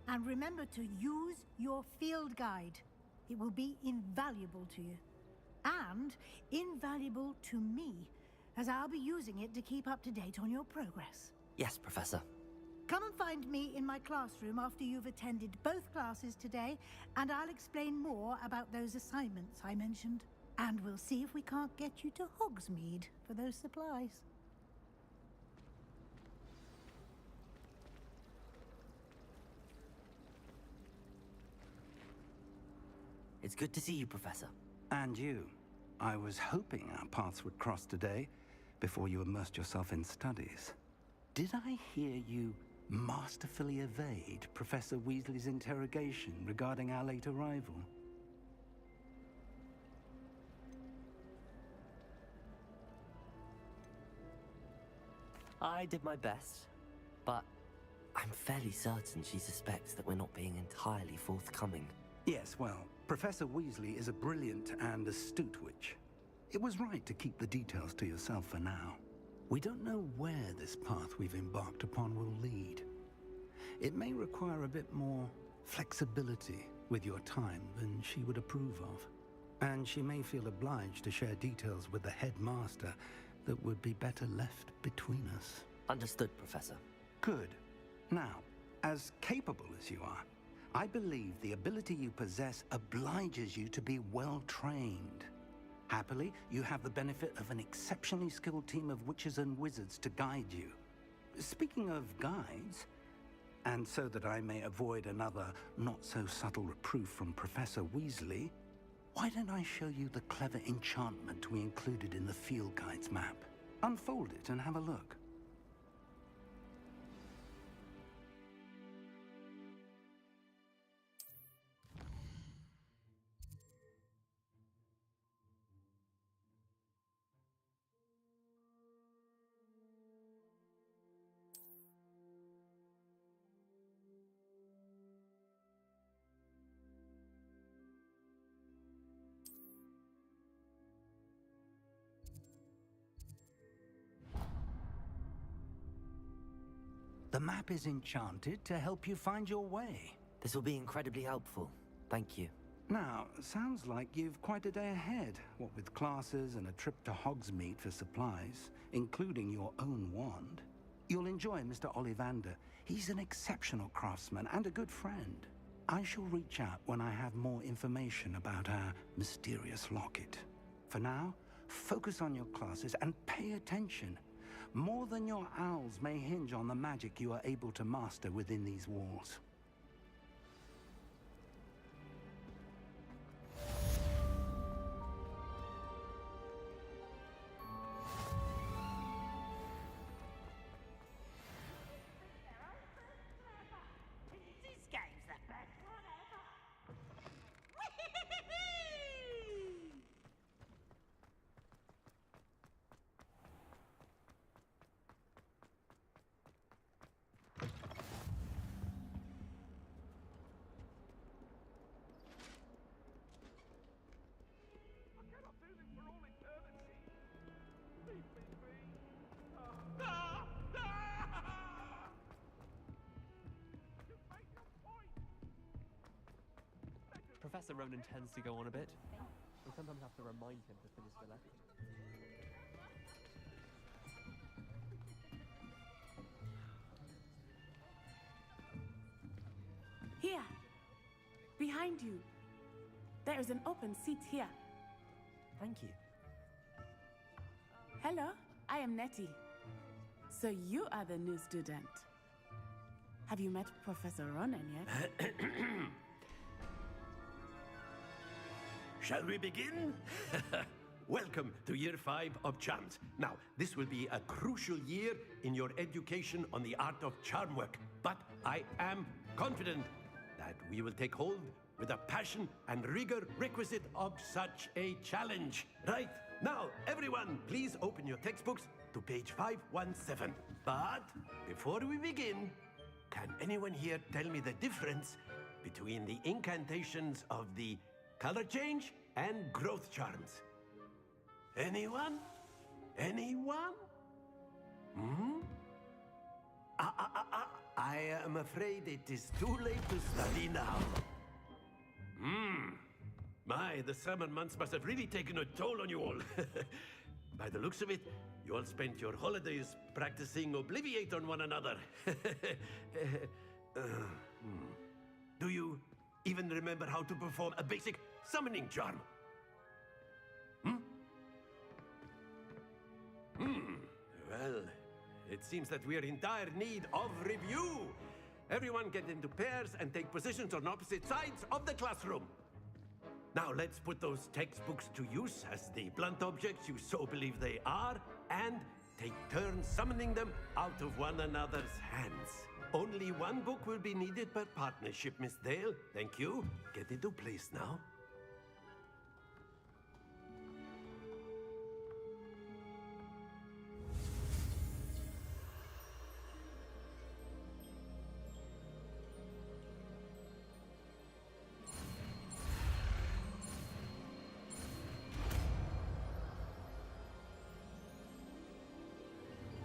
And remember to use your field guide. It will be invaluable to you. And invaluable to me, as I'll be using it to keep up to date on your progress. Yes, Professor. Come and find me in my classroom after you've attended both classes today, and I'll explain more about those assignments I mentioned. And we'll see if we can't get you to Hogsmeade for those supplies. It's good to see you, Professor. And you. I was hoping our paths would cross today, before you immersed yourself in studies. Did I hear you masterfully evade Professor Weasley's interrogation regarding our late arrival? I did my best, but I'm fairly certain she suspects that we're not being entirely forthcoming. Yes, well, Professor Weasley is a brilliant and astute witch. It was right to keep the details to yourself for now. We don't know where this path we've embarked upon will lead. It may require a bit more flexibility with your time than she would approve of. And she may feel obliged to share details with the headmaster that would be better left between us. Understood, Professor. Good. Now, as capable as you are, I believe the ability you possess obliges you to be well trained. Happily, you have the benefit of an exceptionally skilled team of witches and wizards to guide you. Speaking of guides, and so that I may avoid another not-so-subtle reproof from Professor Weasley, why don't I show you the clever enchantment we included in the field guide's map? Unfold it and have a look. The map is enchanted to help you find your way. This will be incredibly helpful. Thank you. Now, sounds like you've quite a day ahead, what with classes and a trip to Hogsmeade for supplies, including your own wand. You'll enjoy Mr. Ollivander. He's an exceptional craftsman and a good friend. I shall reach out when I have more information about our mysterious locket. For now, focus on your classes and pay attention. More than your owls may hinge on the magic you are able to master within these walls. Professor Ronan tends to go on a bit. We sometimes have to remind him to finish the lesson. Here, behind you. There is an open seat here. Thank you. Hello, I am Nettie. So you are the new student. Have you met Professor Ronan yet? Shall we begin? Welcome to Year 5 of Charms. Now, this will be a crucial year in your education on the art of charm work. But I am confident that we will take hold with the passion and rigor requisite of such a challenge. Right, now, everyone, please open your textbooks to page 517. But before we begin, can anyone here tell me the difference between the incantations of the color change and growth charms? Anyone? Anyone? Hmm? I am afraid it is too late to study now. The summer months must have really taken a toll on you all. By the looks of it, you all spent your holidays practicing Obliviate on one another. Do you even remember how to perform a basic summoning charm? Well, it seems that we are in dire need of review. Everyone get into pairs and take positions on opposite sides of the classroom. Now let's put those textbooks to use as the blunt objects you so believe they are, and take turns summoning them out of one another's hands. Only one book will be needed per partnership, Miss Dale. Thank you. Get into place now.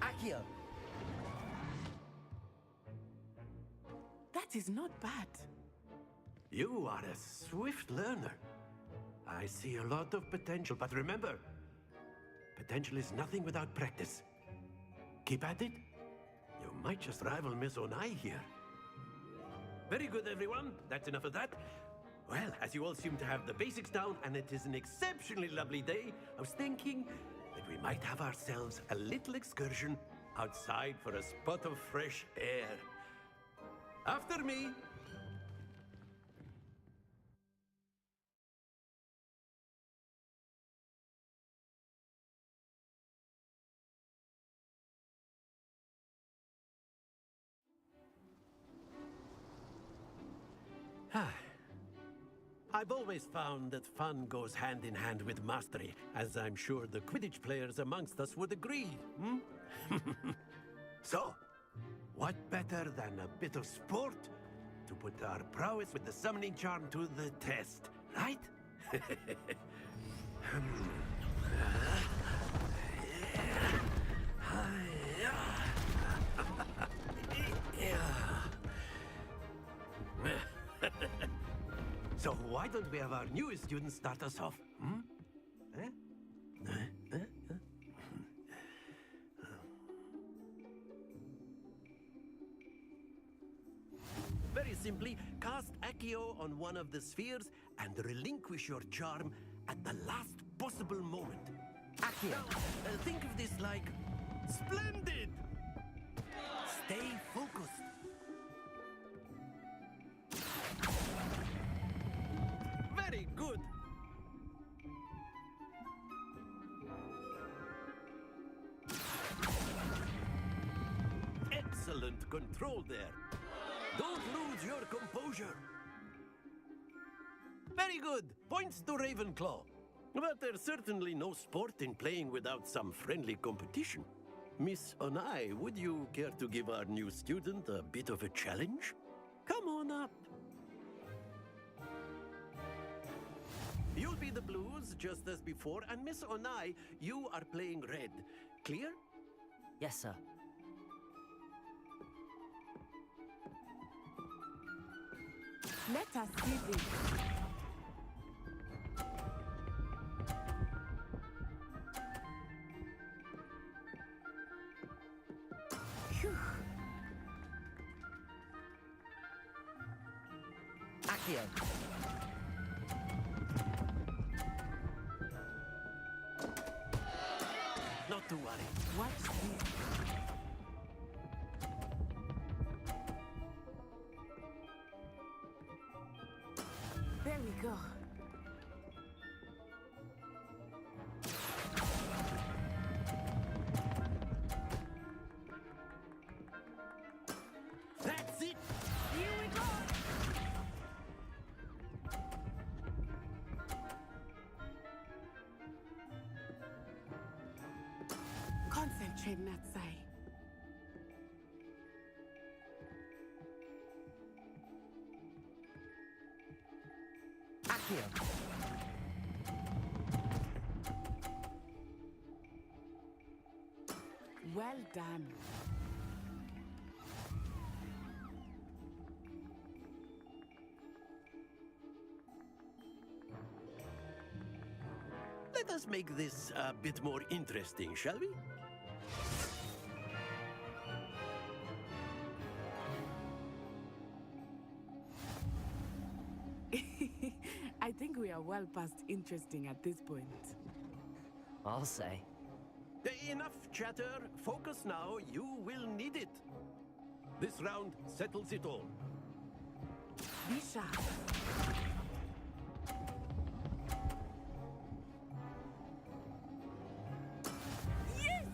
Akio! That is not bad. You are a swift learner. I see a lot of potential, but remember, potential is nothing without practice. Keep at it. You might just rival Miss Onai here. Very good, everyone. That's enough of that. Well, as you all seem to have the basics down, and it is an exceptionally lovely day, I was thinking that we might have ourselves a little excursion outside for a spot of fresh air. After me. I've always found that fun goes hand in hand with mastery, as I'm sure the Quidditch players amongst us would agree, So, what better than a bit of sport to put our prowess with the summoning charm to the test, right? why don't we have our newest student start us off? Hmm? Very simply, cast Accio on one of the spheres and relinquish your charm at the last possible moment. Accio! Now, think of this like... Splendid! Stay focused. Very good. Excellent control there. Don't lose your composure. Very good. Points to Ravenclaw. But there's certainly no sport in playing without some friendly competition. Miss Onai, would you care to give our new student a bit of a challenge? Come on up. You'll be the blues, just as before, and Miss Onai, you are playing red. Clear? Yes, sir. Let us see this. Phew. Accio. Not to worry. Watch this. There we go. That's it! Here we go! Concentrate, Natsai. Accio. Well done. Let us make this a bit more interesting, shall we? I think we are well past interesting at this point. I'll say. Enough chatter. Focus now. You will need it. This round settles it all. Be sharp. Yes!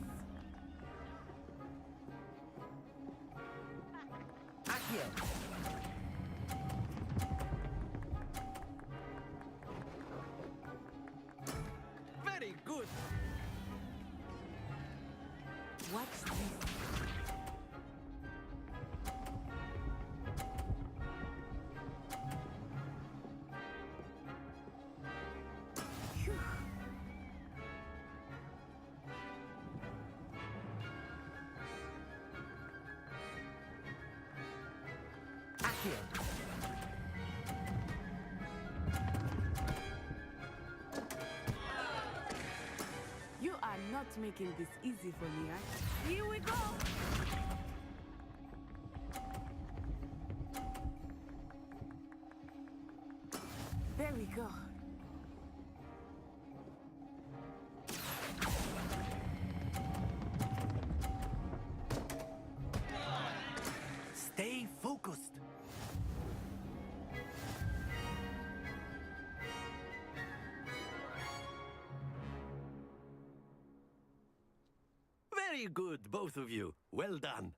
Accio. Very good. Watch this. Phew. Accio. You are not making this easy for me, right? Here we go! There we go. Stay focused. Very good, both of you. Well done.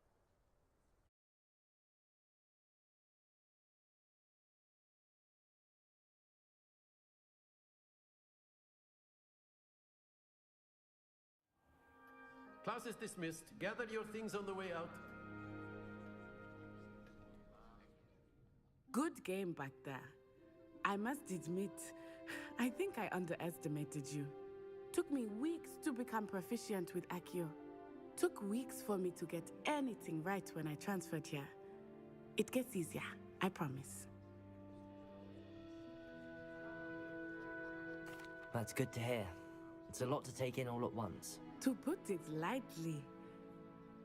Class is dismissed. Gather your things on the way out. Good game back there. I must admit, I think I underestimated you. Took me weeks to become proficient with Accio. Took weeks for me to get anything right when I transferred here. It gets easier, I promise. That's good to hear. It's a lot to take in all at once. To put it lightly,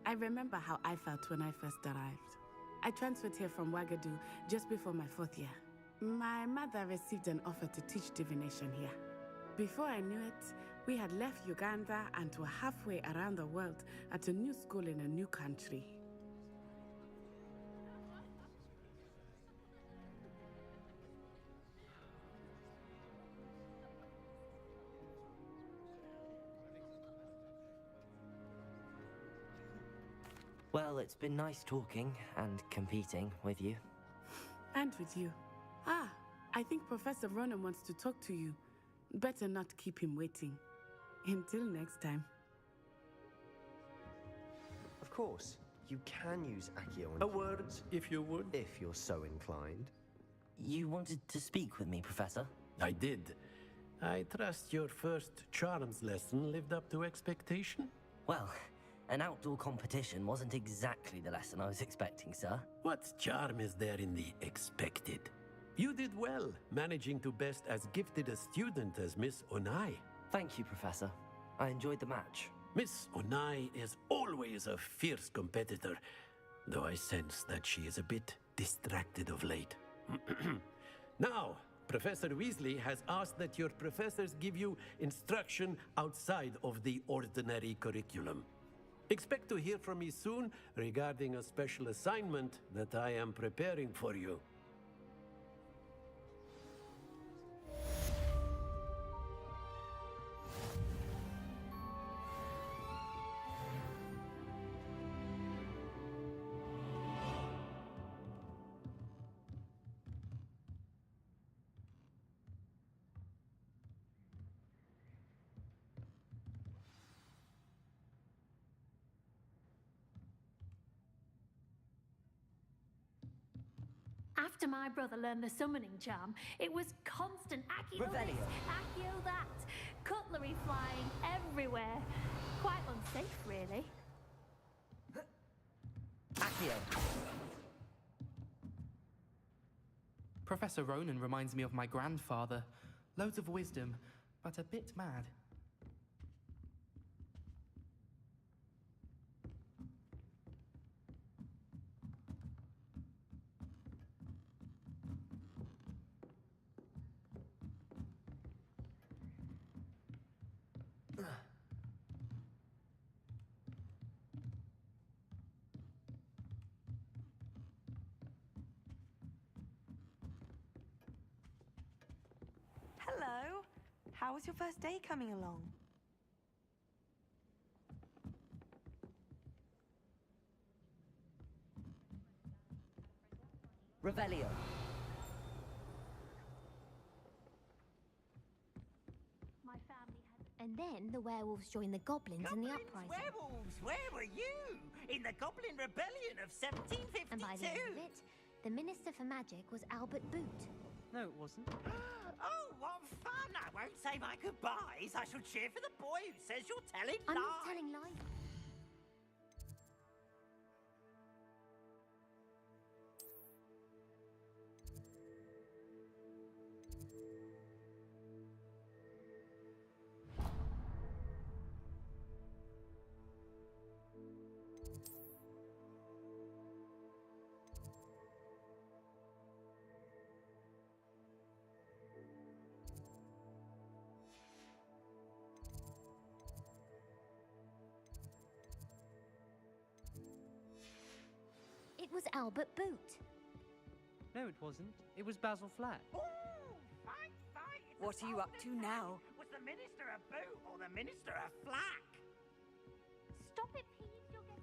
I remember how I felt when I first arrived. I transferred here from Wagadu just before my 4th year. My mother received an offer to teach divination here. Before I knew it, we had left Uganda and were halfway around the world at a new school in a new country. Well, it's been nice talking and competing with you. And with you. Ah, I think Professor Ronan wants to talk to you. Better not keep him waiting. Until next time. Of course, you can use Accio on... A word, if you would. If you're so inclined. You wanted to speak with me, Professor? I did. I trust your first charms lesson lived up to expectation? Well, an outdoor competition wasn't exactly the lesson I was expecting, sir. What charm is there in the expected? You did well, managing to best as gifted a student as Miss Onai. Thank you, Professor. I enjoyed the match. Miss Onai is always a fierce competitor, though I sense that she is a bit distracted of late. Now, Professor Weasley has asked that your professors give you instruction outside of the ordinary curriculum. Expect to hear from me soon regarding a special assignment that I am preparing for you. After my brother learned the summoning charm, it was constant Accio this, Revelio. Accio that, cutlery flying everywhere. Quite unsafe, really. Accio. Professor Ronan reminds me of my grandfather. Loads of wisdom, but a bit mad. Hello. How was your first day coming along? Revelio. My family had... And then the werewolves joined the goblins in the Goblins, uprising. werewolves, where were you? In the Goblin Rebellion of 1752? And by the end of it, the Minister for Magic was Albert Boot. No, it wasn't. Oh, what fun! I won't say my goodbyes. I shall cheer for the boy who says you're telling I'm lies. not telling lies. It was Albert Boot. No, it wasn't. It was Basil Flat. Ooh, fight, fight! It's What a are you up to golden now? house. Was the Minister a boot or the Minister a flack? Stop it, please. You'll get...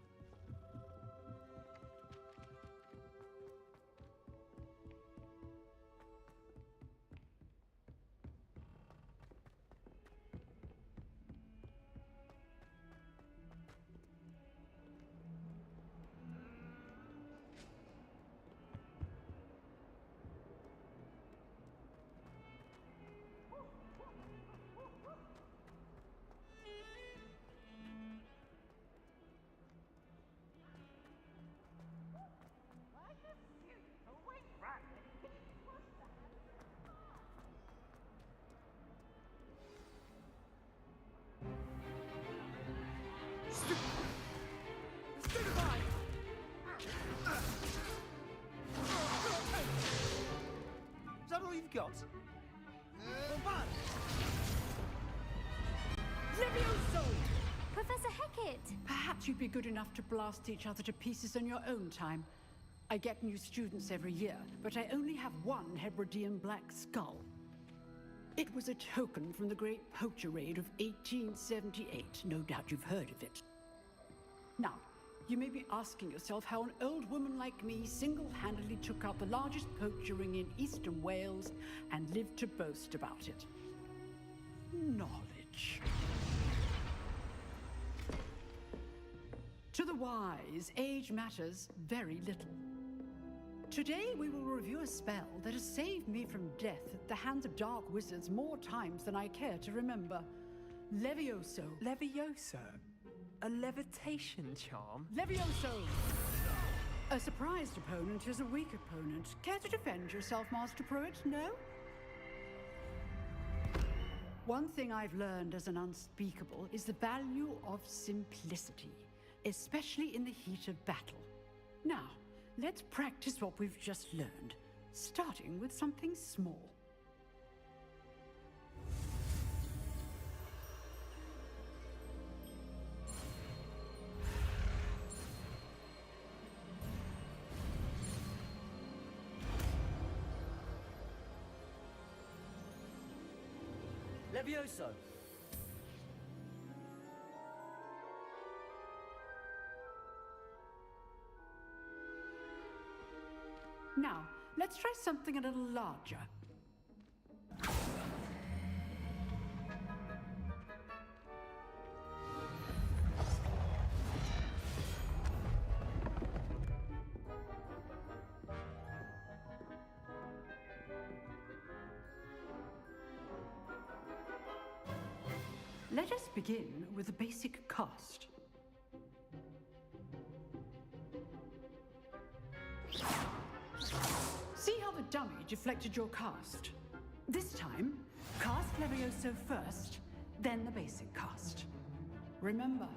Stupefy! Is that all you've got? Levioso! Professor Hecat! Perhaps you'd be good enough to blast each other to pieces in your own time. I get new students every year, but I only have one Hebridean black skull. It was a token from the Great Poacher Raid of 1878. No doubt you've heard of it. Now, you may be asking yourself how an old woman like me single-handedly took out the largest poacher ring in eastern Wales and lived to boast about it. Knowledge. To the wise, age matters very little. Today we will review a spell that has saved me from death at the hands of dark wizards more times than I care to remember. Levioso. Levioso? A levitation charm? Levioso! A surprised opponent is a weak opponent. Care to defend yourself, Master Pruitt? No? One thing I've learned as an unspeakable is the value of simplicity, especially in the heat of battle. Now, let's practice what we've just learned, starting with something small. Levioso! Now, let's try something a little larger. Let us begin with the basic cast. See how the dummy deflected your cast? This time, cast Levioso first, then the basic cast. Remember,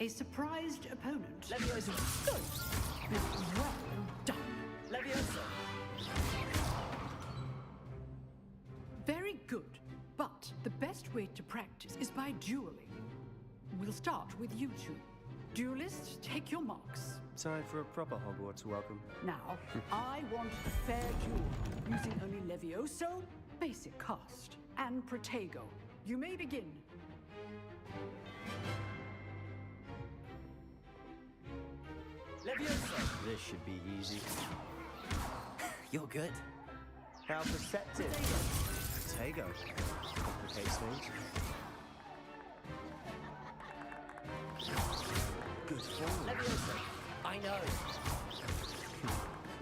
a surprised opponent. Levioso! Good! Now, well done. Levioso! Very good, but the best way to practice is by dueling. We'll start with you two. Duelists, take your marks. Time for a proper Hogwarts welcome. Now, I want a fair duel, using only Levioso, basic cast, and Protego. You may begin. Levioso! This should be easy. You're good. How perceptive. Protego. Complicates things. Good form. Levioso! I know.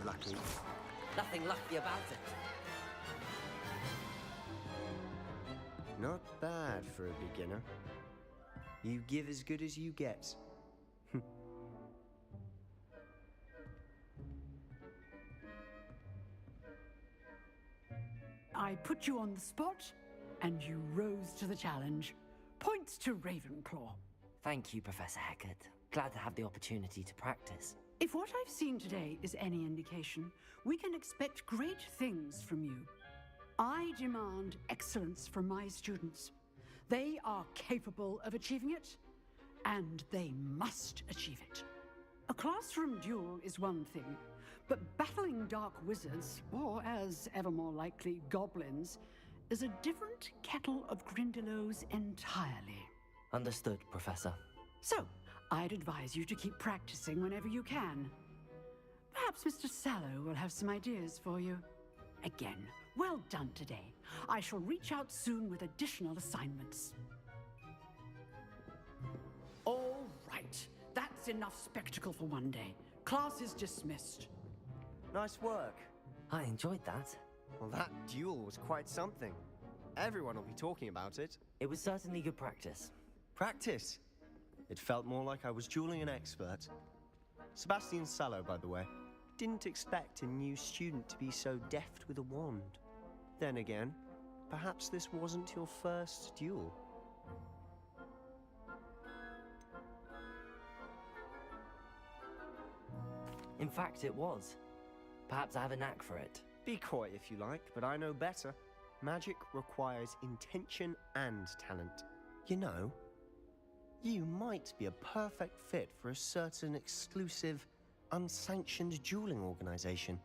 Lucky. Nothing lucky about it. Not bad for a beginner. You give as good as you get. I put you on the spot, and you rose to the challenge. Points to Ravenclaw. Thank you, Professor Hecat. Glad to have the opportunity to practice. If what I've seen today is any indication, we can expect great things from you. I demand excellence from my students. They are capable of achieving it, and they must achieve it. A classroom duel is one thing, but battling dark wizards, or as ever more likely, goblins, is a different kettle of Grindylows entirely. Understood, Professor. So, I'd advise you to keep practicing whenever you can. Perhaps Mr. Sallow will have some ideas for you. Again, well done today. I shall reach out soon with additional assignments. All right, that's enough spectacle for one day. Class is dismissed. Nice work. I enjoyed that. Well, that duel was quite something. Everyone will be talking about it. It was certainly good practice. Practice? It felt more like I was dueling an expert. Sebastian Sallow, by the way. Didn't expect a new student to be so deft with a wand. Then again, perhaps this wasn't your first duel. In fact, it was. Perhaps I have a knack for it. Be coy if you like, but I know better. Magic requires intention and talent. You know, you might be a perfect fit for a certain exclusive, unsanctioned dueling organization.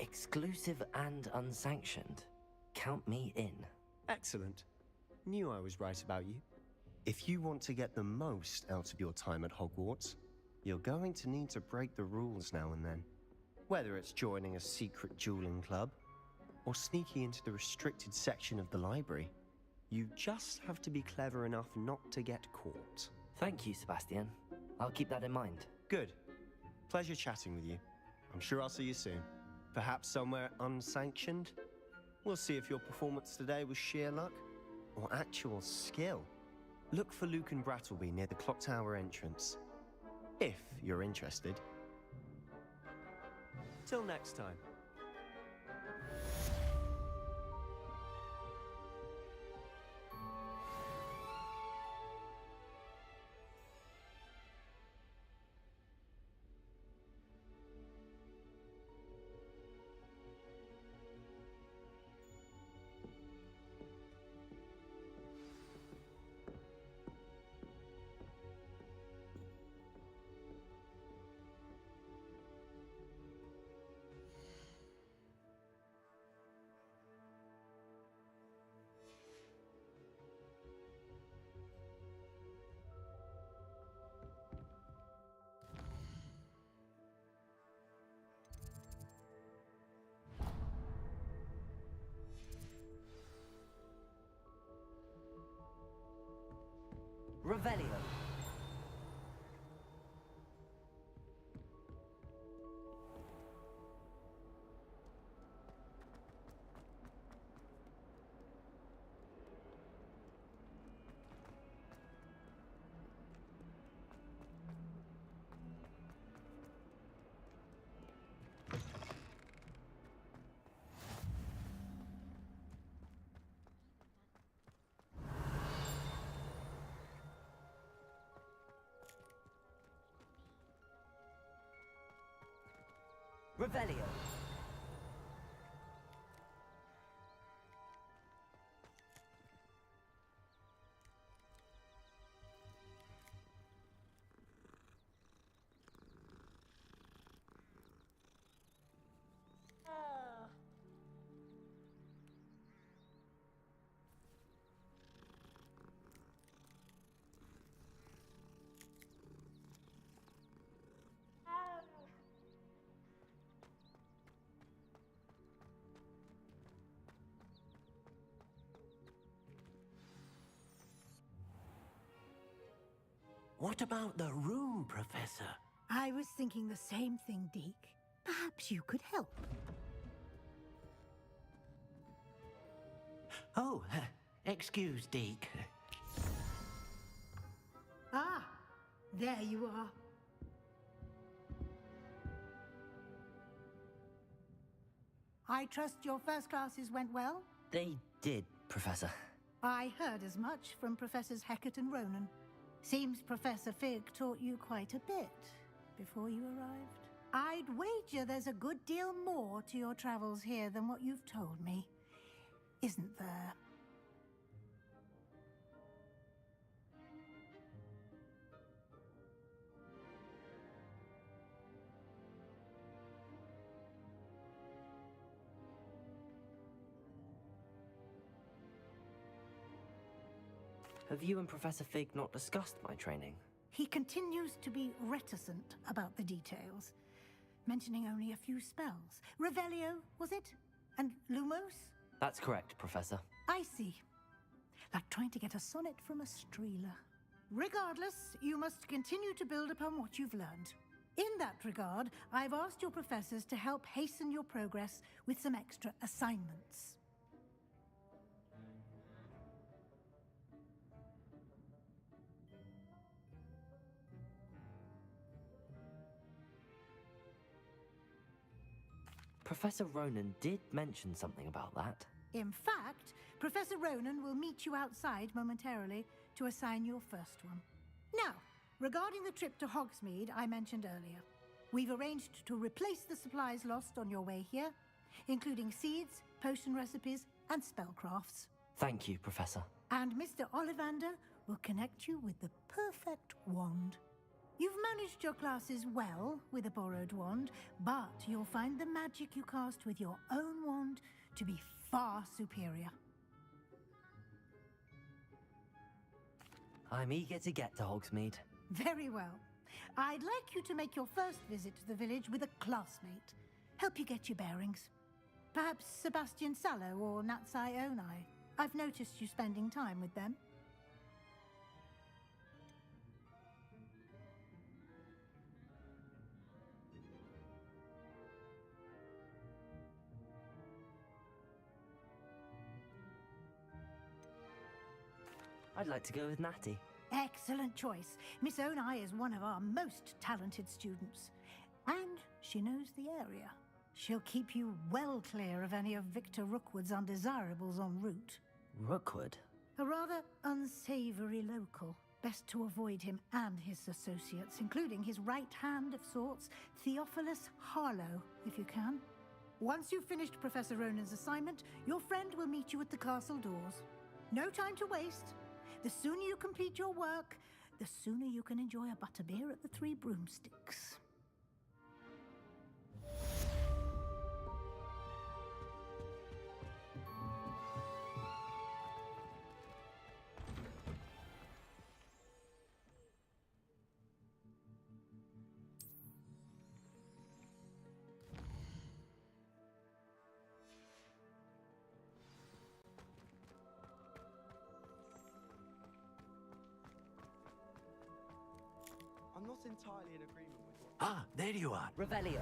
Exclusive and unsanctioned. Count me in. Excellent. Knew I was right about you. If you want to get the most out of your time at Hogwarts, you're going to need to break the rules now and then. Whether it's joining a secret dueling club, or sneaking into the restricted section of the library, you just have to be clever enough not to get caught. Thank you, Sebastian. I'll keep that in mind. Good. Pleasure chatting with you. I'm sure I'll see you soon. Perhaps somewhere unsanctioned? We'll see if your performance today was sheer luck or actual skill. Look for Luke and Brattleby near the clock tower entrance. If you're interested. Till next time. Revelio. Revelio. What about the room, Professor? I was thinking the same thing, Deke. Perhaps you could help. Oh, excuse, Deke. Ah, there you are. I trust your first classes went well? They did, Professor. I heard as much from Professors Hecat and Ronan. Seems Professor Fig taught you quite a bit before you arrived. I'd wager there's a good deal more to your travels here than what you've told me. Isn't there? Have you and Professor Fig not discussed my training? He continues to be reticent about the details, mentioning only a few spells. Revelio, was it? And Lumos? That's correct, Professor. I see. Like trying to get a sonnet from a streeler. Regardless, you must continue to build upon what you've learned. In that regard, I've asked your professors to help hasten your progress with some extra assignments. Professor Ronan did mention something about that. In fact, Professor Ronan will meet you outside momentarily to assign your first one. Now, regarding the trip to Hogsmeade I mentioned earlier, we've arranged to replace the supplies lost on your way here, including seeds, potion recipes, and spellcrafts. Thank you, Professor. And Mr. Ollivander will connect you with the perfect wand. You've managed your classes well with a borrowed wand, but you'll find the magic you cast with your own wand to be far superior. I'm eager to get to Hogsmeade. Very well. I'd like you to make your first visit to the village with a classmate. Help you get your bearings. Perhaps Sebastian Sallow or Natsai Onai. I've noticed you spending time with them. I'd like to go with Natty. Excellent choice. Miss Onai is one of our most talented students. And she knows the area. She'll keep you well clear of any of Victor Rookwood's undesirables en route. Rookwood? A rather unsavory local. Best to avoid him and his associates, including his right hand of sorts, Theophilus Harlow, if you can. Once you've finished Professor Ronan's assignment, your friend will meet you at the castle doors. No time to waste. The sooner you complete your work, the sooner you can enjoy a butterbeer at the Three Broomsticks. I'm not entirely in agreement with what... Ah, there you are. Revelio.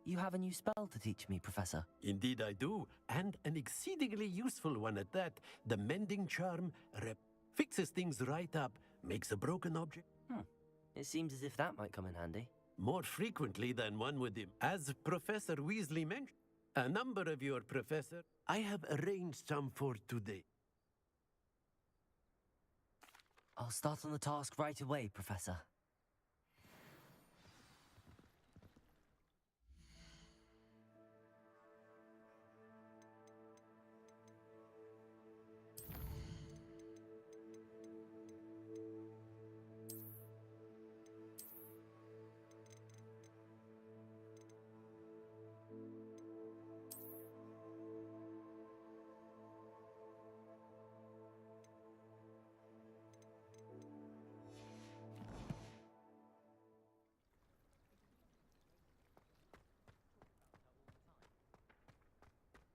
You have a new spell to teach me, Professor. Indeed I do, and an exceedingly useful one at that. The mending charm fixes things right up, makes a broken object. It seems as if that might come in handy. More frequently than one would. As Professor Weasley mentioned, a number of your professors, I have arranged some for today. I'll start on the task right away, Professor.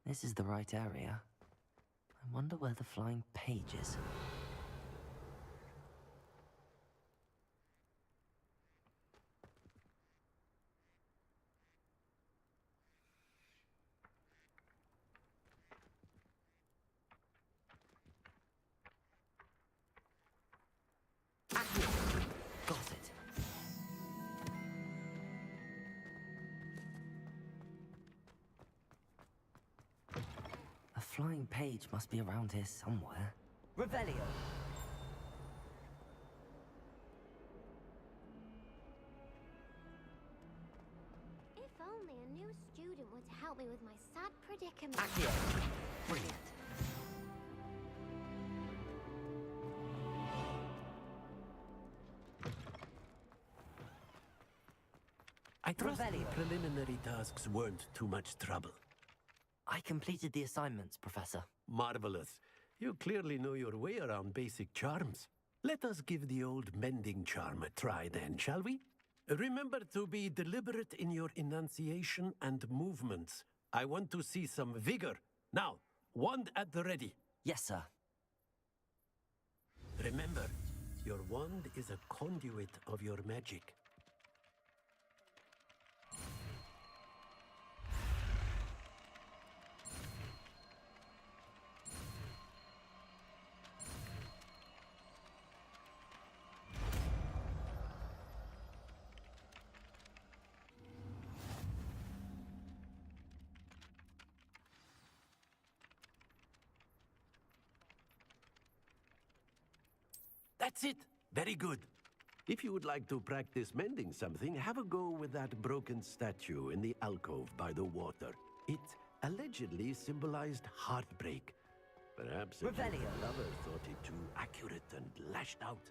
This is the right area. I wonder where the flying page is. Got it. A flying page must be around here somewhere. Revelio! If only a new student were to help me with my sad predicament. Accio! Brilliant. I trust the Revelio. preliminary tasks weren't too much trouble. I completed the assignments, Professor. Marvelous. You clearly know your way around basic charms. Let us give the old mending charm a try then, shall we? Remember to be deliberate in your enunciation and movements. I want to see some vigor. Now, wand at the ready. Yes, sir. Remember, your wand is a conduit of your magic. That's it. Very good. If you would like to practice mending something, have a go with that broken statue in the alcove by the water. It allegedly symbolized heartbreak. Perhaps a Revelio. lover thought it too accurate and lashed out.